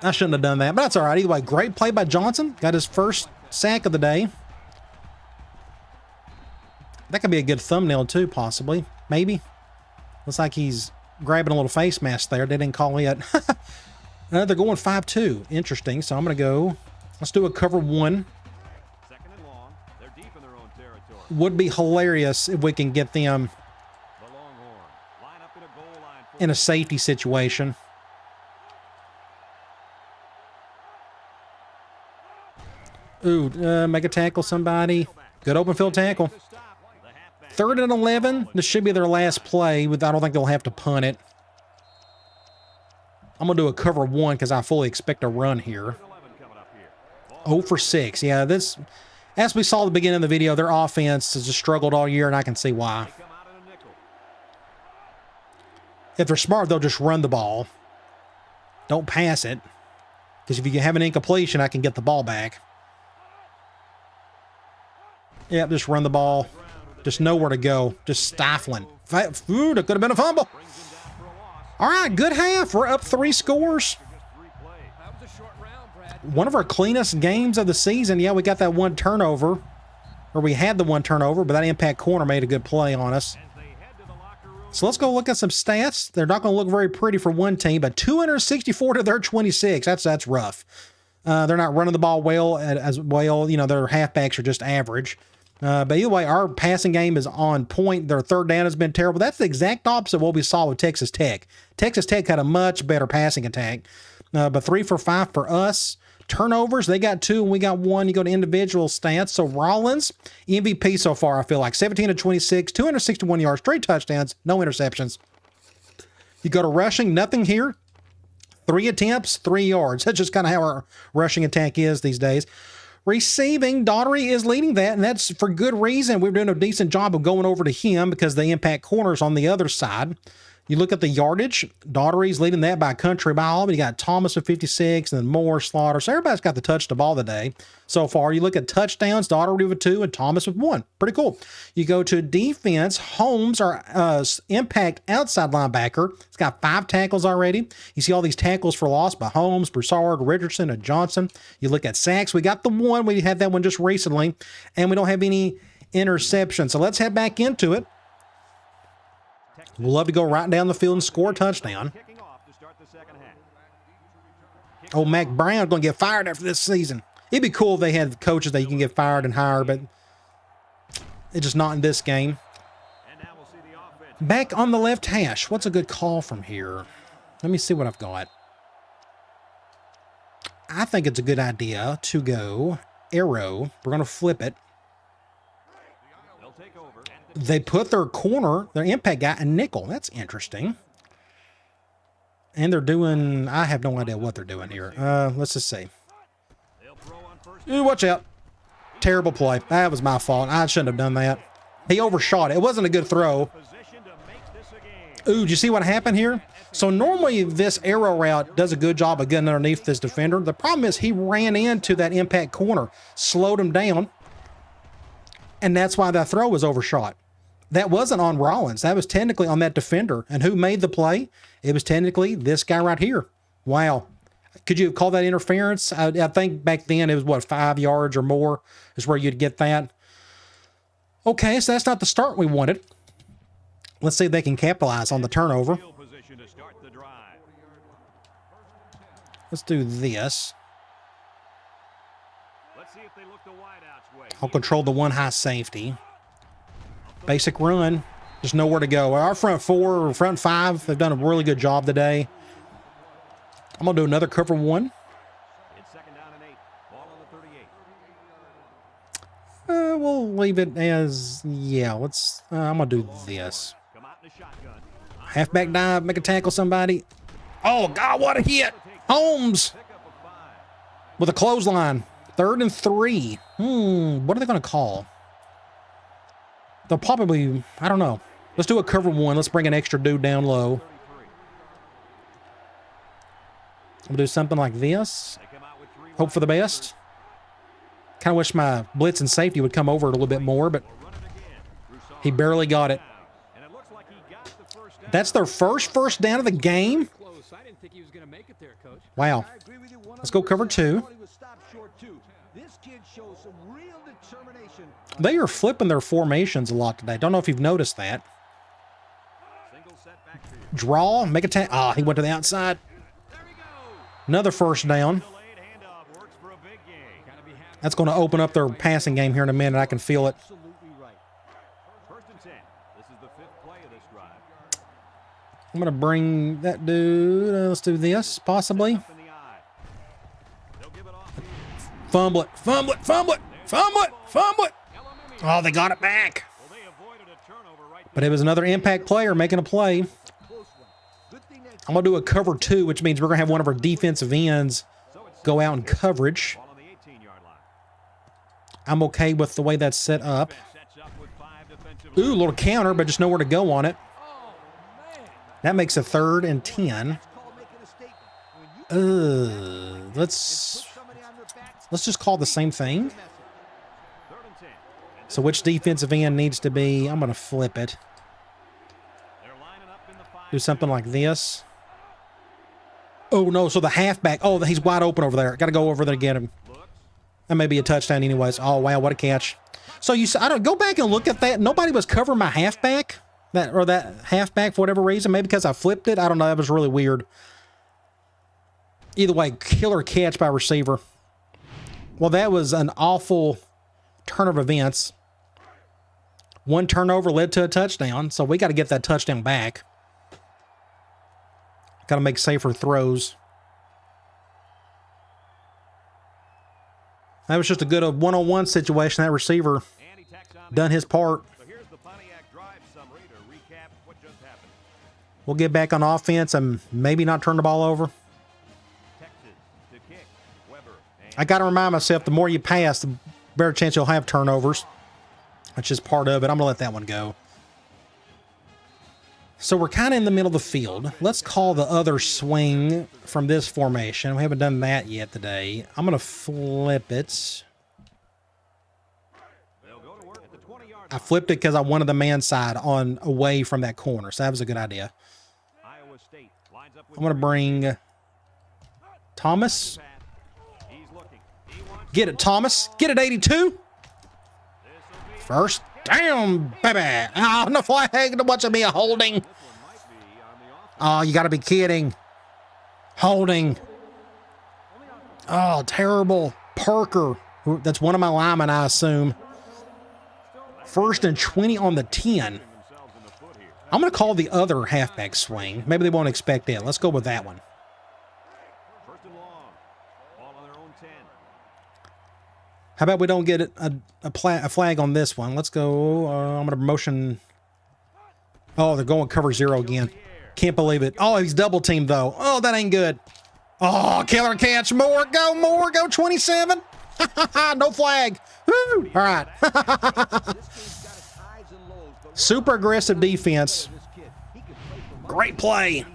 I shouldn't have done that, but that's all right. Either way, great play by Johnson. Got his first sack of the day. That could be a good thumbnail too, possibly. Maybe. Looks like he's grabbing a little face mask there. They didn't call it. They're going 5-2. Interesting. So I'm going to go. Let's do a cover one. Second and long. They're deep in their own territory. Would be hilarious if we can get them in a safety situation. Ooh, make a tackle somebody. Good open field tackle. 3rd and 11. This should be their last play. I don't think they'll have to punt it. I'm going to do a cover one because I fully expect a run here. 0 for 6. Yeah, this, as we saw at the beginning of the video, their offense has just struggled all year, and I can see why. If they're smart, they'll just run the ball. Don't pass it. Because if you have an incompletion, I can get the ball back. Yeah, just run the ball. Just nowhere to go. Just stifling. Ooh, that could have been a fumble. All right, good half. We're up 3 scores. One of our cleanest games of the season. Yeah, we got that one turnover. Or we had the one turnover, but that impact corner made a good play on us. So let's go look at some stats. They're not going to look very pretty for one team, but 264 to their 26. That's rough. They're not running the ball well as well. You know, their halfbacks are just average. But either way, our passing game is on point. Their third down has been terrible. That's the exact opposite of what we saw with Texas Tech. Texas Tech had a much better passing attack. But 3 for 5 for us. Turnovers, they got 2 and we got 1. You go to individual stats. So Rollins, MVP so far, I feel like. 17 to 26, 261 yards, 3 touchdowns, no interceptions. You go to rushing, nothing here. 3 attempts, 3 yards. That's just kind of how our rushing attack is these days. Receiving, Daugherty is leading that, and that's for good reason. We're doing a decent job of going over to him because the impact corners on the other side. You look at the yardage, Daugherty's leading that by a country mile, but you got Thomas with 56 and then Moore, Slaughter. So everybody's got to touch the ball today so far. You look at touchdowns, Daugherty with 2 and Thomas with 1. Pretty cool. You go to defense, Holmes, our impact outside linebacker. He's got 5 tackles already. You see all these tackles for loss by Holmes, Broussard, Richardson, and Johnson. You look at sacks. We got the 1. We had that one just recently, and we don't have any interceptions. So let's head back into it. We'd love to go right down the field and score a touchdown. Oh, Mac Brown's going to get fired after this season. It'd be cool if they had coaches that you can get fired and hire, but it's just not in this game. Back on the left hash. What's a good call from here? Let me see what I've got. I think it's a good idea to go arrow. We're going to flip it. They put their corner, their impact guy, in nickel. That's interesting. And they're doing, I have no idea what they're doing here. Let's just see. Ooh, watch out. Terrible play. That was my fault. I shouldn't have done that. He overshot it. It wasn't a good throw. Ooh, did you see what happened here? So normally this arrow route does a good job of getting underneath this defender. The problem is he ran into that impact corner, slowed him down. And that's why that throw was overshot. That wasn't on Rollins. That was technically on that defender. And who made the play? It was technically this guy right here. Wow. Could you call that interference? I think back then it was, what, 5 yards or more is where you'd get that. Okay, so that's not the start we wanted. Let's see if they can capitalize on the turnover. Let's do this. I'll control the 1 high safety. Basic run. There's nowhere to go. Our front 4 or front 5 have done a really good job today. I'm going to do another cover one. It's second down and 8. Ball on the 38. We'll leave it as, yeah, let's, I'm going to do this. Come out in the shotgun. Halfback dive, make a tackle somebody. Oh, God, what a hit. Holmes Pickup of 5. with a clothesline. 3rd and 3. What are they going to call? They'll probably, I don't know. Let's do a cover one. Let's bring an extra dude down low. 33. We'll do something like this. They come out with 3 Hope for the best. Kind of wish my blitz and safety would come over it a little bit more, but Run it again. Broussard he barely got it. and it looks like he got the first down. That's their first down of the game. Close. I didn't think he was going to make it there, Coach. Wow. I agree with you 100%. Let's go cover 2. I thought he was stopped short too. This kid shows some real determination. They are flipping their formations a lot today. Don't know if you've noticed that. Single set backfield. Draw, make a tackle. Ah, he went to the outside. There we go. Another first down. Delayed handoff works for a big game. Gotta be happy. That's going to open up their passing game here in a minute. I can feel it. Absolutely right. First and 10. This is the 5th play of this drive. I'm going to bring that dude. Let's do this, possibly. Up in the eye. They'll give it off here. Fumble it, fumble it, fumble it, fumble it, fumble it. Oh, they got it back. Well, they avoided a turnover right But it was another impact player making a play. Close one. Good thing that I'm going to do a cover 2, which means we're going to have one of our defensive ends So it's go out in coverage. ball on the 18-yard line. I'm okay with the way that's set up. Sets up with 5 defensive Ooh, a little counter, but just nowhere to go on it. That makes a 3rd and 10. call making a statement. When you Let's somebody on their back, just call the same thing. 3rd and 10. So which defensive end needs to be? I'm going to flip it. They're lining up in the 5. Do something like this. Oh, no. So the halfback. Oh, he's wide open over there. Got to go over there to get him. Looks. That may be a touchdown anyways. Oh, wow. What a catch. So I don't go back and look at that. Nobody was covering my halfback. That halfback for whatever reason. Maybe because I flipped it. I don't know. That was really weird. Either way, killer catch by receiver. Well, that was an awful turn of events. One turnover led to a touchdown, so we got to get that touchdown back. Got to make safer throws. That was just a good one-on-one situation. That receiver And he tacks on the done his part. So here's the Pontiac drive summary to recap what just happened. We'll get back on offense and maybe not turn the ball over. Texas to kick. Weber. And I got to remind myself, the more you pass, the better chance you'll have turnovers. That's just part of it. I'm going to let that one go. So we're kind of in the middle of the field. Let's call the other swing from this formation. We haven't done that yet today. I'm going to flip it. they'll go to work at the 20-yard I line. flipped it because I wanted the man side on away from that corner. So that was a good idea. Iowa State lines up with I'm going to bring Thomas. Pat. He's looking. He wants Get it, Thomas. Get it, 82. this'll be First down, baby. Oh, no flag. What's it be a holding? this one might be on the offense. Oh, you got to be kidding. Holding. Oh, terrible. Parker. That's one of my linemen, I assume. 1st and 20 on the 10. Themselves in the foot here. I'm going to call the other halfback swing. Maybe they won't expect it. Let's go with that one. First and long. Ball on their own 10. How about we don't get a flag on this one? Let's go. I'm going to motion. Oh, they're going cover 0 again. Can't believe it. Oh, he's double teamed, though. Oh, that ain't good. Oh, killer catch. More. Go 27. No flag. Woo. All right. This game's got its highs and lows, but Super aggressive defense. this kid, he can play for Great play. any day.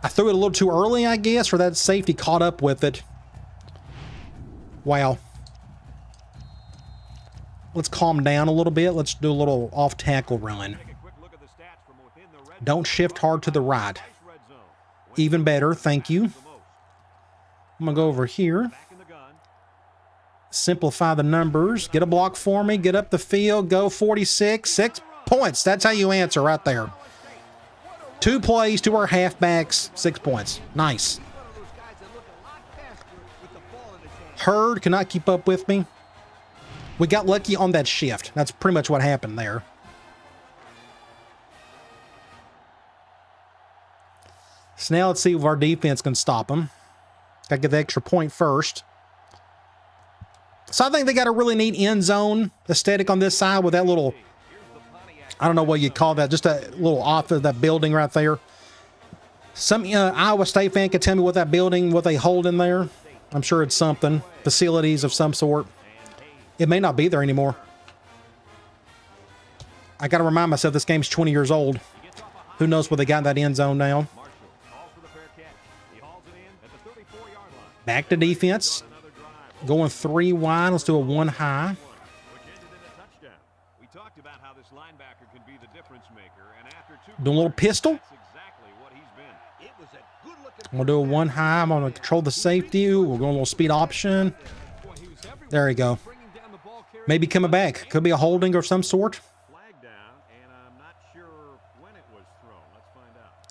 I threw it a little too early, I guess, or that safety caught up with it. Wow. Let's calm down a little bit. Let's do a little off-tackle run. Take a quick look at the stats from within the red Don't shift hard to the right. nice red zone. Even better, thank you. The most. I'm going to go over here. Back in the gun. Simplify the numbers. Get a block for me. Get up the field. Go 46. 6 points. That's how you answer right there. 2 plays to our halfbacks. 6 points. Nice. One of those guys that look a lot faster with the ball in his hand. Hurd cannot keep up with me. We got lucky on that shift. That's pretty much what happened there. So now let's see if our defense can stop them. Got to get the extra point first. So I think they got a really neat end zone aesthetic on this side with that little, I don't know what you call that, just a little off of that building right there. Some Iowa State fan could tell me what that building, what they hold in there. I'm sure it's something. Facilities of some sort. It may not be there anymore. I got to remind myself this game's 20 years old. Who knows what they got in that end zone now. Back to defense. Going 3 wide. Let's do a 1 high. Doing a little pistol. I'm going to do a 1 high. I'm going to control the safety. Ooh, we're going a little speed option. There we go. Maybe coming back. Could be a holding of some sort.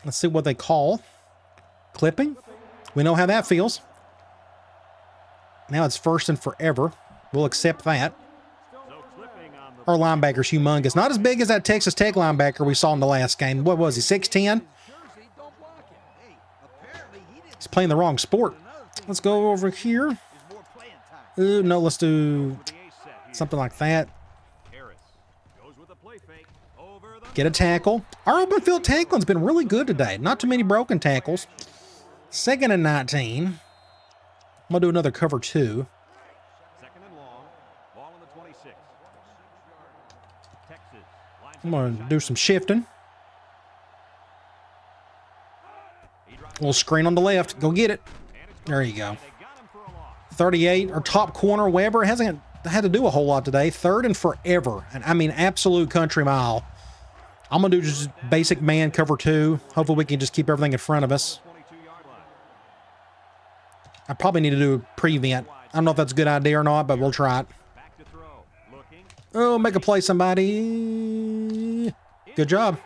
Let's see what they call. Clipping. We know how that feels. Now it's first and forever. We'll accept that. Our linebacker's humongous. Not as big as that Texas Tech linebacker we saw in the last game. What was he, 6'10"? He's playing the wrong sport. Let's go over here. Ooh, no, let's do something like that. Get a tackle. Our open field tackling's been really good today. Not too many broken tackles. 2nd and 19. I'm going to do another cover 2. I'm going to do some shifting. A little screen on the left. Go get it. There you go. 38, our top corner, Weber, hasn't had to do a whole lot today. 3rd and forever. And I mean, absolute country mile. I'm going to do just basic man cover 2. Hopefully we can just keep everything in front of us. I probably need to do a prevent. I don't know if that's a good idea or not, but we'll try it. Oh, make a play, somebody. Good job.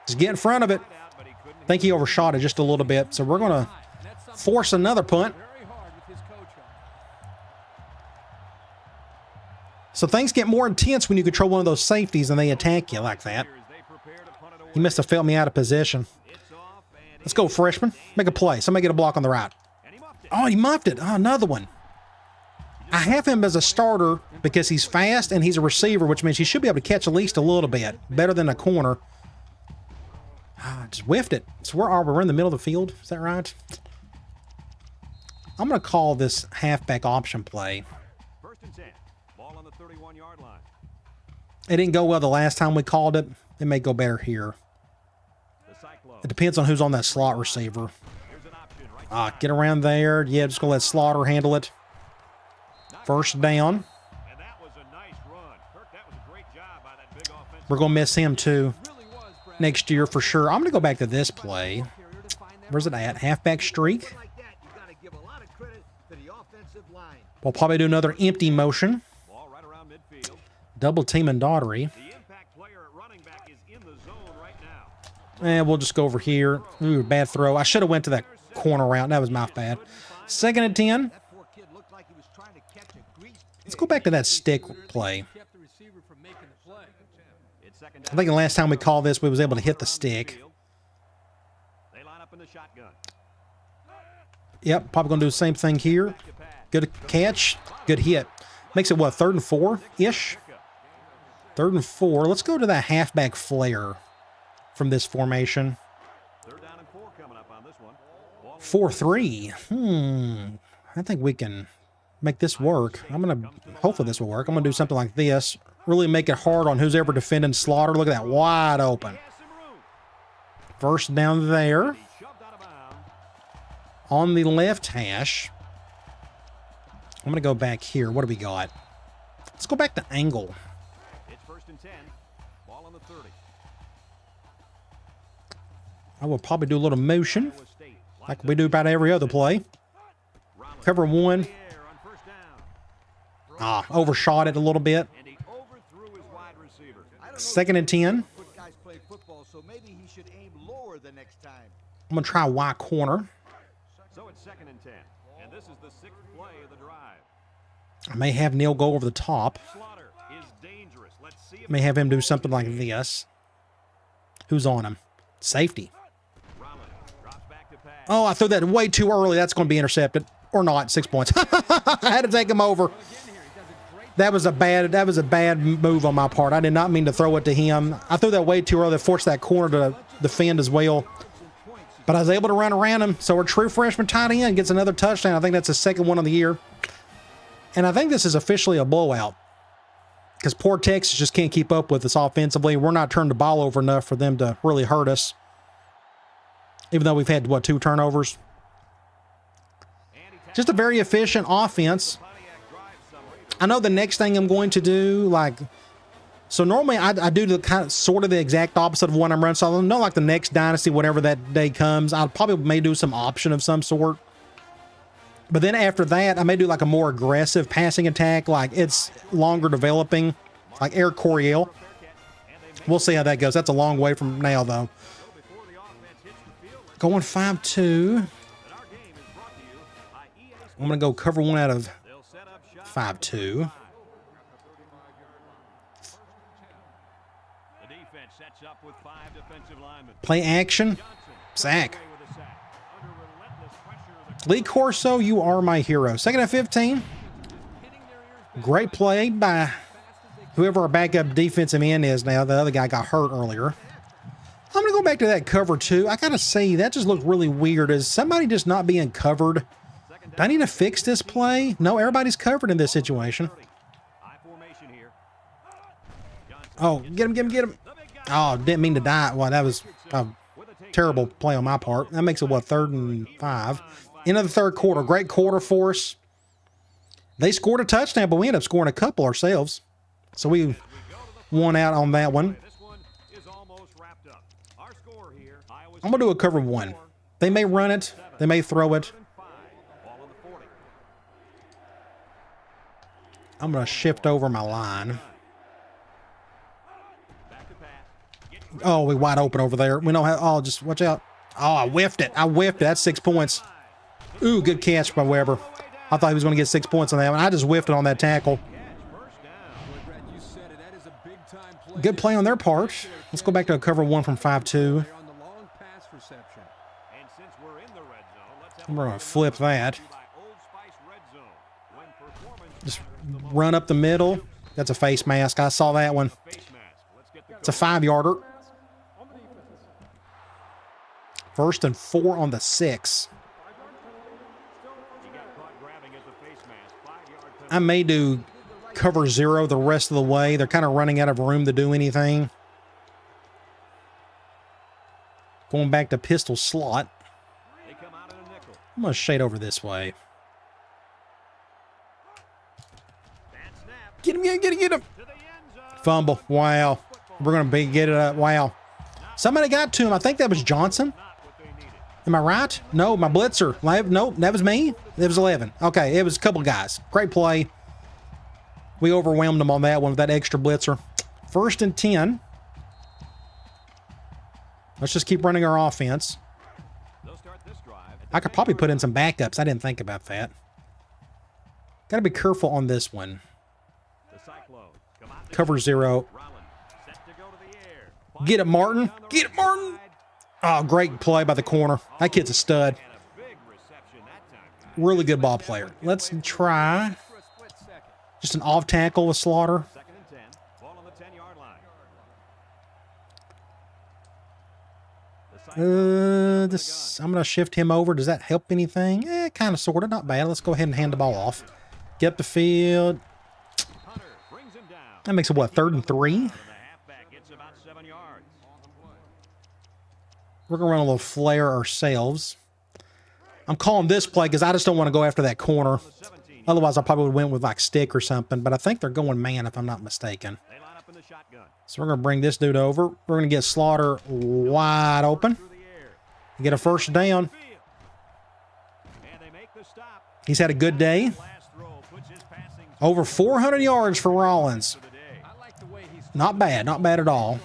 Just get in front of it. I think he overshot it just a little bit. So we're going to force another punt. So things get more intense when you control one of those safeties and they attack you like that. He must have felt me out of position. Let's go, freshman. Make a play. Somebody get a block on the right. Oh, he muffed it. Oh, another one. I have him as a starter because he's fast and he's a receiver, which means he should be able to catch at least a little bit. Better than a corner. Just whiffed it. So where are we? We're in the middle of the field. Is that right? I'm going to call this halfback option play. 1st and 10. Ball on the 31-yard line. It didn't go well the last time we called it. It may go better here. It depends on who's on that slot receiver. Get around there. Yeah, just going to let Slaughter handle it. 1st down. We're going to miss him too next year for sure. I'm going to go back to this play. Where's it at? Halfback streak. We'll probably do another empty motion. Double team and Daughtery. And we'll just go over here. Ooh, bad throw. I should have went to that corner route. That was my bad. 2nd and 10. Let's go back to that stick play. I think the last time we called this, we was able to hit the stick. Yep, probably going to do the same thing here. Good catch. Good hit. Makes it, what, 3rd and 4-ish? 3rd and 4. Let's go to that halfback flare from this formation. 4-3. I think we can make this work. Hopefully this will work. I'm going to do something like this. Really make it hard on who's ever defending Slaughter. Look at that, wide open. 1st down there. On the left hash. I'm going to go back here. What do we got? Let's go back to angle. It's 1st and 10. Ball on the 30. I will probably do a little motion like we do about every other play. Cover 1. Overshot it a little bit. 2nd and 10. I'm going to try Y corner. So it's 2nd and 10. And this is the 6th play of the drive. I may have Neal go over the top. Slaughter is dangerous. Let's see if May have him do something like this. Who's on him? Safety. Oh, I threw that way too early. That's going to be intercepted. Or not. 6 points. I had to take him over. That was a bad move on my part. I did not mean to throw it to him. I threw that way too early. Forced that corner to defend as well. But I was able to run around him. So our true freshman tight end gets another touchdown. I think that's his second one of the year. And I think this is officially a blowout. Because poor Texas just can't keep up with us offensively. We're not turning the ball over enough for them to really hurt us. Even though we've had, what, 2 turnovers? Just a very efficient offense. I know the next thing I'm going to do, like, so normally I do the kind of sort of the exact opposite of what I'm running. So I know, like, the next Dynasty, whenever that day comes, I probably may do some option of some sort. But then after that, I may do like a more aggressive passing attack, like it's longer developing, like Eric Coryell. We'll see how that goes. That's a long way from now, though. Going 5-2. I'm going to go cover 1 out of 5-2. Play action. Sack. Lee Corso, you are my hero. 2nd and 15. Great play by whoever our backup defensive end is now. The other guy got hurt earlier. I'm going to go back to that cover 2. I got to say, that just looked really weird. Is somebody just not being covered? Do I need to fix this play? No, everybody's covered in this situation. Oh, get him, get him, get him. Oh, didn't mean to die. Well, that was a terrible play on my part. That makes it, what, 3rd and 5. End of the 3rd quarter. Great quarter for us. They scored a touchdown, but we ended up scoring a couple ourselves. So we won out on that one. I'm going to do a cover 1. They may run it. They may throw it. I'm going to shift over my line. Oh, we wide open over there. We don't have... Oh, just watch out. Oh, I whiffed it. I whiffed it. That's 6 points. Ooh, good catch by Weber. I thought he was going to get 6 points on that one. I just whiffed it on that tackle. Good play on their part. Let's go back to a cover 1 from 5-2. We're going to flip that. Just run up the middle. That's a face mask. I saw that one. It's a 5-yarder. 1st and 4 on the 6. I may do cover 0 the rest of the way. They're kind of running out of room to do anything. Going back to pistol slot. I'm going to shade over this way. Get him, get him, get him. Fumble. Wow. We're going to get it up. Wow. Somebody got to him. I think that was Johnson. Am I right? No, my blitzer. No, that was me. It was 11. Okay, it was a couple guys. Great play. We overwhelmed them on that one with that extra blitzer. 1st and 10. Let's just keep running our offense. I could probably put in some backups. I didn't think about that. Got to be careful on this one. Cover 0. Get it, Martin. Get it, Martin. Oh, great play by the corner. That kid's a stud. Really good ball player. Let's try just an off tackle with Slaughter. I'm going to shift him over. Does that help anything? Kind of, sort of. Not bad. Let's go ahead and hand the ball off. Get up the field. That makes it, what, 3rd and 3? We're going to run a little flare ourselves. I'm calling this play because I just don't want to go after that corner. Otherwise, I probably would have went with, like, stick or something. But I think they're going man, if I'm not mistaken. So we're going to bring this dude over. We're going to get Slaughter wide open. Get a 1st down. He's had a good day. Over 400 yards for Rollins. Not bad. Not bad at all.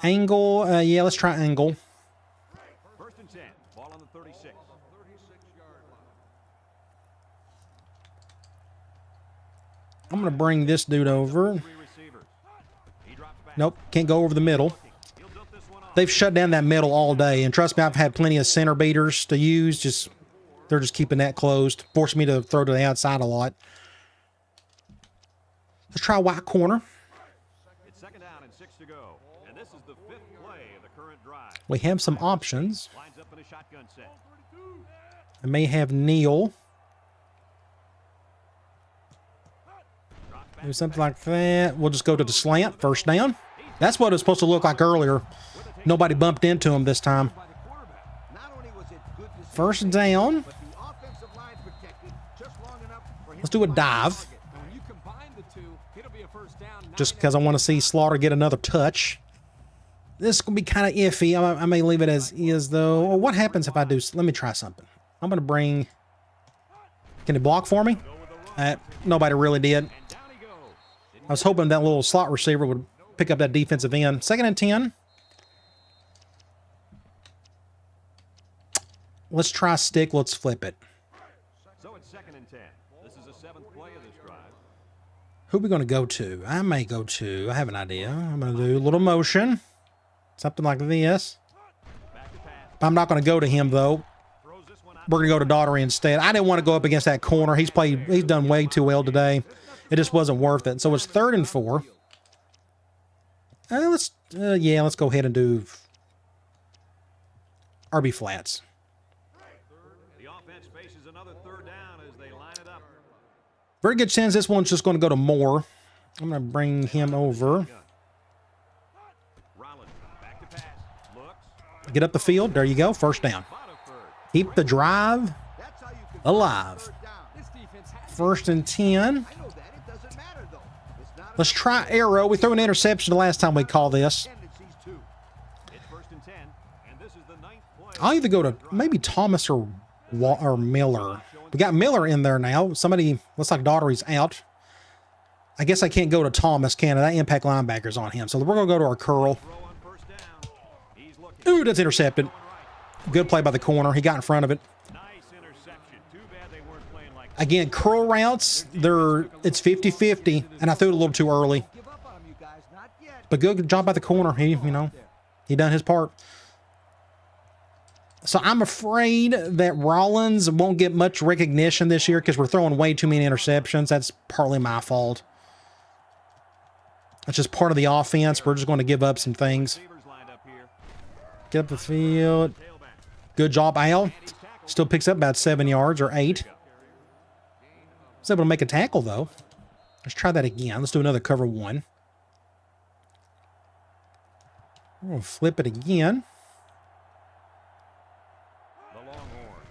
Angle. Yeah, let's try angle. 1st and 10. Ball on the 36. I'm going to bring this dude over. Nope, can't go over the middle. they've shut down that middle all day. And trust me, I've had plenty of center beaters to use. They're just keeping that closed, forcing me to throw to the outside a lot. Let's try white corner. It's second down and 6 to go. And this is the 5th play of the current drive. We have some options. Lines up in a shotgun set. I may have Neal. Do something like that. We'll just go to the slant. First down. That's what it was supposed to look like earlier. Nobody bumped into him this time. First down. Let's do a dive. Just because I want to see Slaughter get another touch. This is going to be kind of iffy. I may leave it as is, though. Or what happens if I do... Let me try something. I'm going to bring... Can he block for me? Nobody really did. I was hoping that little slot receiver would pick up that defensive end. Second and 10. Let's try stick. Let's flip it. So it's second and 10. This is the 7th play of this drive. Who are we going to go to? I may go to... I have an idea. I'm going to do a little motion. Something like this. I'm not going to go to him, though. We're going to go to Daughtery instead. I didn't want to go up against that corner. He's done way too well today. It just wasn't worth it. So it's 3rd and 4. Let's go ahead and do RB flats. The offense faces another 3rd down as they line it up. Very good chance this one's just going to go to Moore. I'm going to bring him over. Get up the field. There you go. First down. Keep the drive alive. 1st and 10. Let's try arrow. We threw an interception the last time we called this. I'll either go to maybe Thomas or Miller. We got Miller in there now. Somebody looks like Daughtery's out. I guess I can't go to Thomas, can I? That impact linebacker's on him. So we're going to go to our curl. Ooh, that's intercepted. Good play by the corner. He got in front of it. Again, curl routes, it's 50-50, and I threw it a little too early. But good job by the corner. He done his part. So I'm afraid that Rollins won't get much recognition this year because we're throwing way too many interceptions. That's partly my fault. That's just part of the offense. We're just going to give up some things. Get up the field. Good job, Al. Still picks up about 7 yards or 8. Was able to make a tackle, though. Let's try that again. Let's do another cover 1. We're going to flip it again.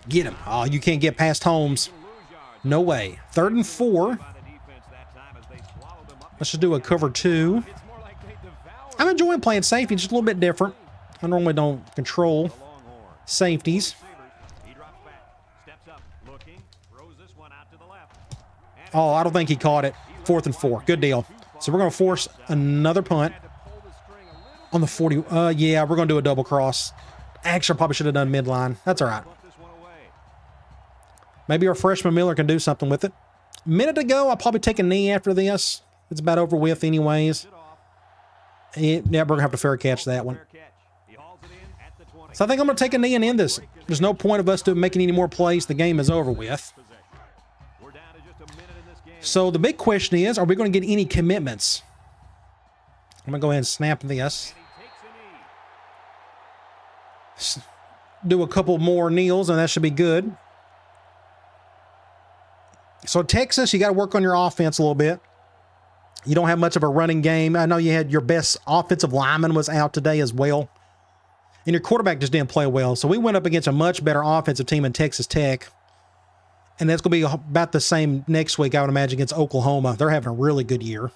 Get him. Oh, you can't get past Holmes. No way. 3rd and 4. Let's just do a cover 2. I'm enjoying playing safety. Just a little bit different. I normally don't control safeties. Oh, I don't think he caught it. 4th and 4. Good deal. So we're going to force another punt on the 40. Yeah, we're going to do a double cross. Actually, I probably should have done midline. That's all right. Maybe our freshman Miller can do something with it. Minute to go. I'll probably take a knee after this. It's about over with anyways. Yeah, we're going to have to fair catch that one. So I think I'm going to take a knee and end this. There's no point of us making any more plays. The game is over with. So the big question is, are we going to get any commitments? I'm going to go ahead and snap this. Do a couple more kneels, and that should be good. So Texas, you got to work on your offense a little bit. You don't have much of a running game. I know you had your best offensive lineman was out today as well. And your quarterback just didn't play well. So we went up against a much better offensive team in Texas Tech. And that's going to be about the same next week, I would imagine, against Oklahoma. They're having a really good year.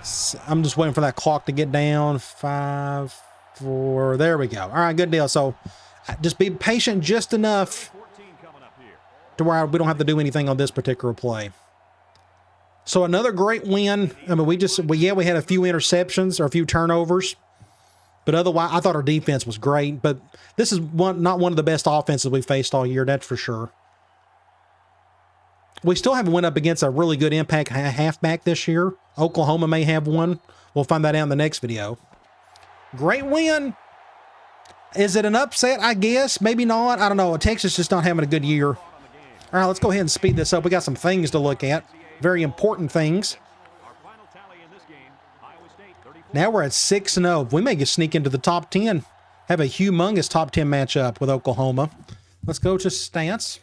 So I'm just waiting for that clock to get down. 5, 4. There we go. All right, good deal. So just be patient just enough to where we don't have to do anything on this particular play. So another great win. I mean, we had a few interceptions or a few turnovers, but otherwise, I thought our defense was great. But this is not one of the best offenses we faced all year, that's for sure. We still haven't went up against a really good impact halfback this year. Oklahoma may have one. We'll find that out in the next video. Great win. Is it an upset? I guess. Maybe not. I don't know. Texas just not having a good year. All right, let's go ahead and speed this up. We got some things to look at. Very important things. Now we're at 6-0. We may just sneak into the top 10. Have a humongous top 10 matchup with Oklahoma. Let's go to stats.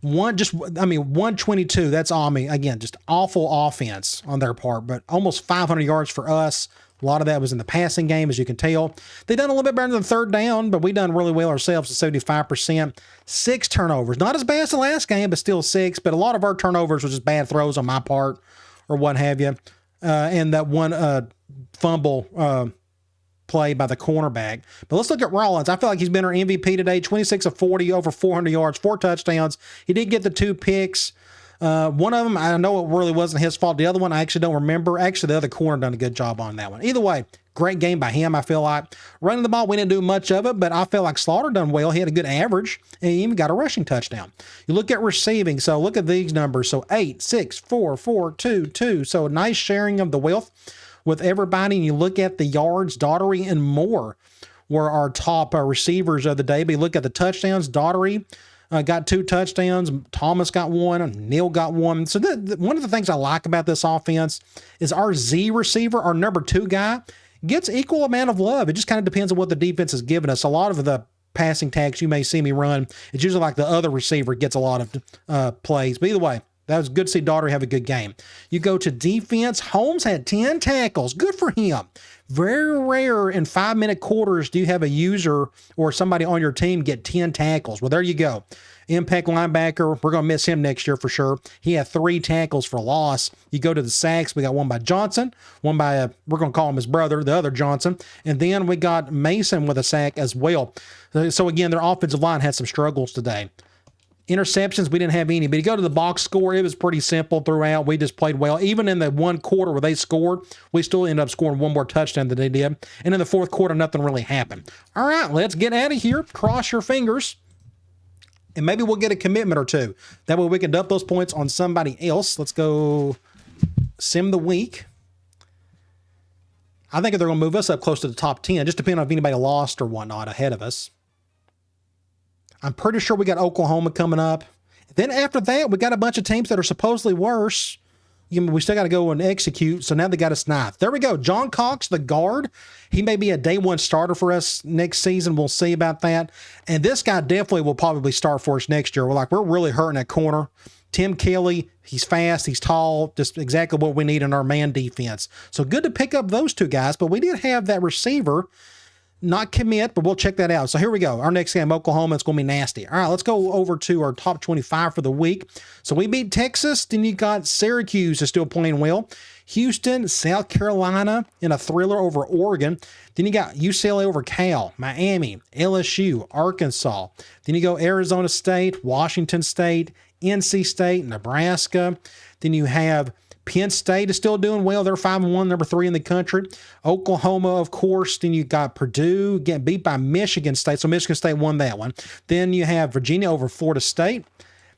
122. That's on me. Again, just awful offense on their part, but almost 500 yards for us. A lot of that was in the passing game, as you can tell. They done a little bit better than third down, but we done really well ourselves at 75%. 6 turnovers. Not as bad as the last game, but still 6. But a lot of our turnovers were just bad throws on my part or what have you. And that one fumble play by the cornerback. But let's look at Rollins. I feel like he's been our MVP today. 26 of 40, over 400 yards, 4 touchdowns. He did get the 2 picks. One of them, I know it really wasn't his fault. The other one, I actually don't remember. Actually, the other corner done a good job on that one. Either way, great game by him, I feel like. Running the ball, we didn't do much of it, but I feel like Slaughter done well. He had a good average, and he even got a rushing touchdown. You look at receiving, so look at these numbers. So 8, 6, 4, 4, 2, 2. So a nice sharing of the wealth with everybody. And you look at the yards, Daugherty and Moore were our top receivers of the day. But you look at the touchdowns, Daugherty got 2 touchdowns. Thomas got 1. Neal got 1. So one of the things I like about this offense is our Z receiver, our number 2 guy, gets equal amount of love. It just kind of depends on what the defense is giving us. A lot of the passing tags you may see me run, it's usually like the other receiver gets a lot of plays. But either way, that was good to see Daugherty have a good game. You go to defense. Holmes had 10 tackles. Good for him. Very rare in 5-minute quarters do you have a user or somebody on your team get 10 tackles. Well, there you go. Impact linebacker. We're going to miss him next year for sure. He had 3 tackles for loss. You go to the sacks. We got one by Johnson, one by, we're going to call him his brother, the other Johnson. And then we got Mason with a sack as well. So again, their offensive line had some struggles today. Interceptions, we didn't have any. But you go to the box score, it was pretty simple throughout. We just played well. Even in the one quarter where they scored, we still ended up scoring one more touchdown than they did. And in the fourth quarter, nothing really happened. All right, let's get out of here. Cross your fingers. And maybe we'll get a commitment or 2. That way we can dump those points on somebody else. Let's go sim the week. I think they're going to move us up close to the top 10, just depending on if anybody lost or whatnot ahead of us. I'm pretty sure we got Oklahoma coming up. Then after that, we got a bunch of teams that are supposedly worse. We still got to go and execute. So now they got us 9th. There we go. John Cox, the guard. He may be a day 1 starter for us next season. We'll see about that. And this guy definitely will probably start for us next year. We're really hurting that corner. Tim Kelly, he's fast, he's tall, just exactly what we need in our man defense. So good to pick up those 2 guys. But we did have that receiver not commit, but we'll check that out. So here we go. Our next game, Oklahoma, it's going to be nasty. All right, let's go over to our top 25 for the week. So we beat Texas. Then you got Syracuse is still playing well. Houston, South Carolina in a thriller over Oregon. Then you got UCLA over Cal, Miami, LSU, Arkansas. Then you go Arizona State, Washington State, NC State, Nebraska. Then you have Penn State is still doing well. They're 5-1, number 3 in the country. Oklahoma, of course. Then you got Purdue getting beat by Michigan State. So Michigan State won that one. Then you have Virginia over Florida State.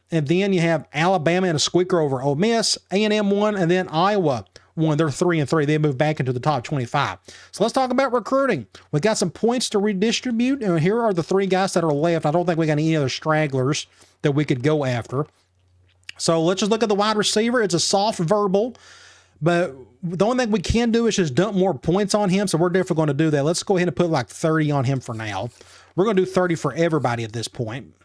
And then you have Alabama and a squeaker over Ole Miss. A&M won. And then Iowa won. They're 3-3. They moved back into the top 25. So let's talk about recruiting. We got some points to redistribute. And here are the 3 guys that are left. I don't think we got any other stragglers that we could go after. So let's just look at the wide receiver. It's a soft verbal, but the only thing we can do is just dump more points on him. So we're definitely going to do that. Let's go ahead and put like 30 on him for now. We're going to do 30 for everybody at this point.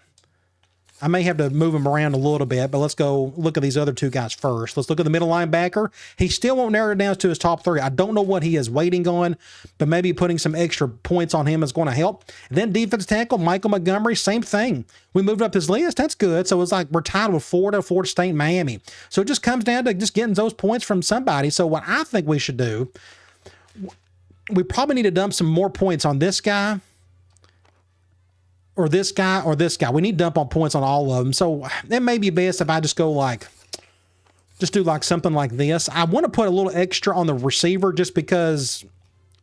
I may have to move him around a little bit, but let's go look at these other 2 guys first. Let's look at the middle linebacker. He still won't narrow it down to his top 3. I don't know what he is waiting on, but maybe putting some extra points on him is going to help. And then defense tackle, Michael Montgomery, same thing. We moved up his list. That's good. So it's like we're tied with Florida State, and Miami. So it just comes down to just getting those points from somebody. So what I think we should do, we probably need to dump some more points on this guy, or this guy, or this guy. We need to dump on points on all of them. So it may be best if I just go just do like something like this. I want to put a little extra on the receiver just because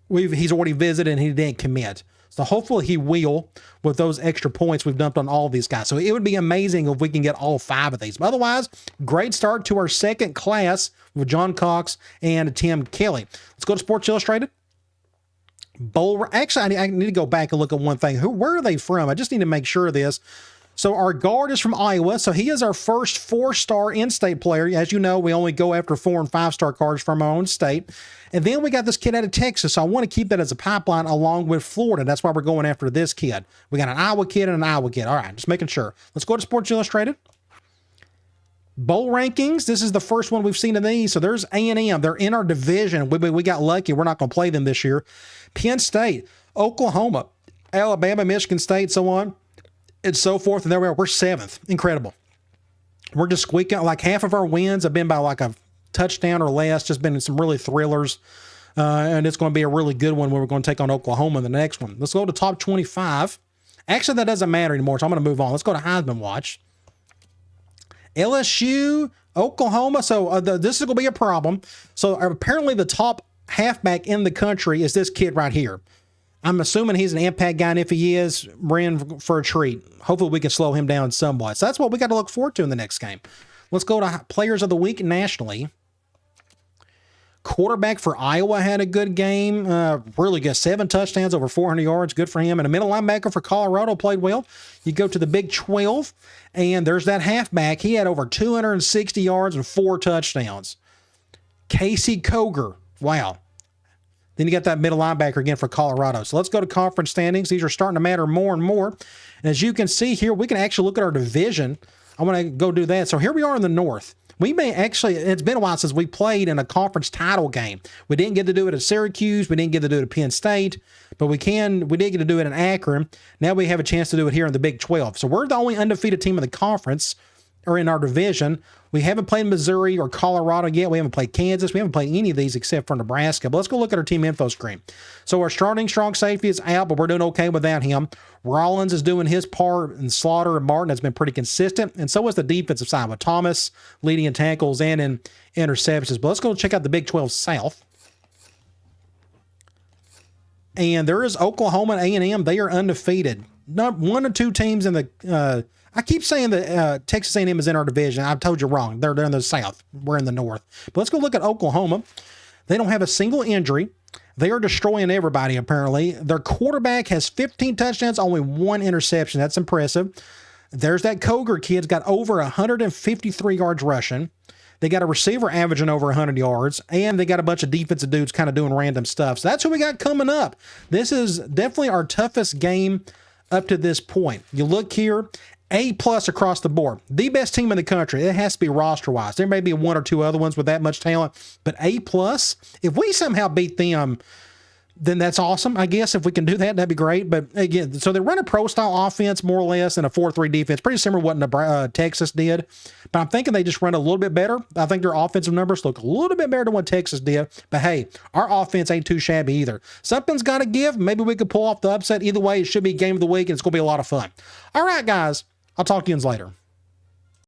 he's already visited and he didn't commit. So hopefully he will with those extra points we've dumped on all of these guys. So it would be amazing if we can get all 5 of these. But otherwise, great start to our second class with John Cox and Tim Kelly. Let's go to Sports Illustrated. Actually, I need to go back and look at one thing. Where are they from? I just need to make sure of this. So our guard is from Iowa. So he is our first 4-star in-state player. As you know, we only go after 4- and 5-star cards from our own state. And then we got this kid out of Texas. So I want to keep that as a pipeline along with Florida. That's why we're going after this kid. We got an Iowa kid and an Iowa kid. All right, just making sure. Let's go to Sports Illustrated. Bowl rankings. This is the first one we've seen of these. So there's A&M. They're in our division. We got lucky. We're not going to play them this year. Penn State, Oklahoma, Alabama, Michigan State, so on and so forth. And there we are. We're 7th. Incredible. We're just squeaking. Like half of our wins have been by like a touchdown or less. Just been some really thrillers. And it's going to be a really good one when we're going to take on Oklahoma in the next one. Let's go to top 25. Actually, that doesn't matter anymore. So I'm going to move on. Let's go to Heisman Watch. LSU, Oklahoma. So this is going to be a problem. So apparently the top halfback in the country is this kid right here. I'm assuming he's an impact guy, and if he is, we're in for a treat. Hopefully we can slow him down somewhat. So that's what we got to look forward to in the next game. Let's go to Players of the Week nationally. Quarterback for Iowa had a good game. Really good. 7 touchdowns, over 400 yards. Good for him. And a middle linebacker for Colorado played well. You go to the Big 12, and there's that halfback. He had over 260 yards and 4 touchdowns. Casey Koger. Wow. Then you got that middle linebacker again for Colorado. So let's go to conference standings. These are starting to matter more and more. And as you can see here, we can actually look at our division. I want to go do that. So here we are in the North. We may actually, it's been a while since we played in a conference title game. We didn't get to do it at Syracuse. We didn't get to do it at Penn State, but we did get to do it in Akron. Now we have a chance to do it here in the Big 12. So we're the only undefeated team in the conference or in our division. We haven't played Missouri or Colorado yet. We haven't played Kansas. We haven't played any of these except for Nebraska. But let's go look at our team info screen. So our starting strong safety is out, but we're doing okay without him. Rollins is doing his part, and Slaughter and Martin has been pretty consistent. And so is the defensive side with Thomas leading in tackles and in interceptions. But let's go check out the Big 12 South. And there is Oklahoma and A&M. They are undefeated. Not 1 or 2 teams in the I keep saying that Texas A&M is in our division. I've told you wrong. They're in the South. We're in the North. But let's go look at Oklahoma. They don't have a single injury. They are destroying everybody, apparently. Their quarterback has 15 touchdowns, only 1 interception. That's impressive. There's that Koger kid's got over 153 yards rushing. They got a receiver averaging over 100 yards, and they got a bunch of defensive dudes kind of doing random stuff. So that's who we got coming up. This is definitely our toughest game up to this point. You look here, A+ across the board. The best team in the country. It has to be roster-wise. There may be 1 or 2 other ones with that much talent, but A+, if we somehow beat them, then that's awesome. I guess if we can do that, that'd be great. But again, so they run a pro-style offense more or less and a 4-3 defense. Pretty similar to what Texas did. But I'm thinking they just run a little bit better. I think their offensive numbers look a little bit better than what Texas did. But hey, our offense ain't too shabby either. Something's got to give. Maybe we could pull off the upset. Either way, it should be game of the week, and it's going to be a lot of fun. All right, guys. I'll talk to you later.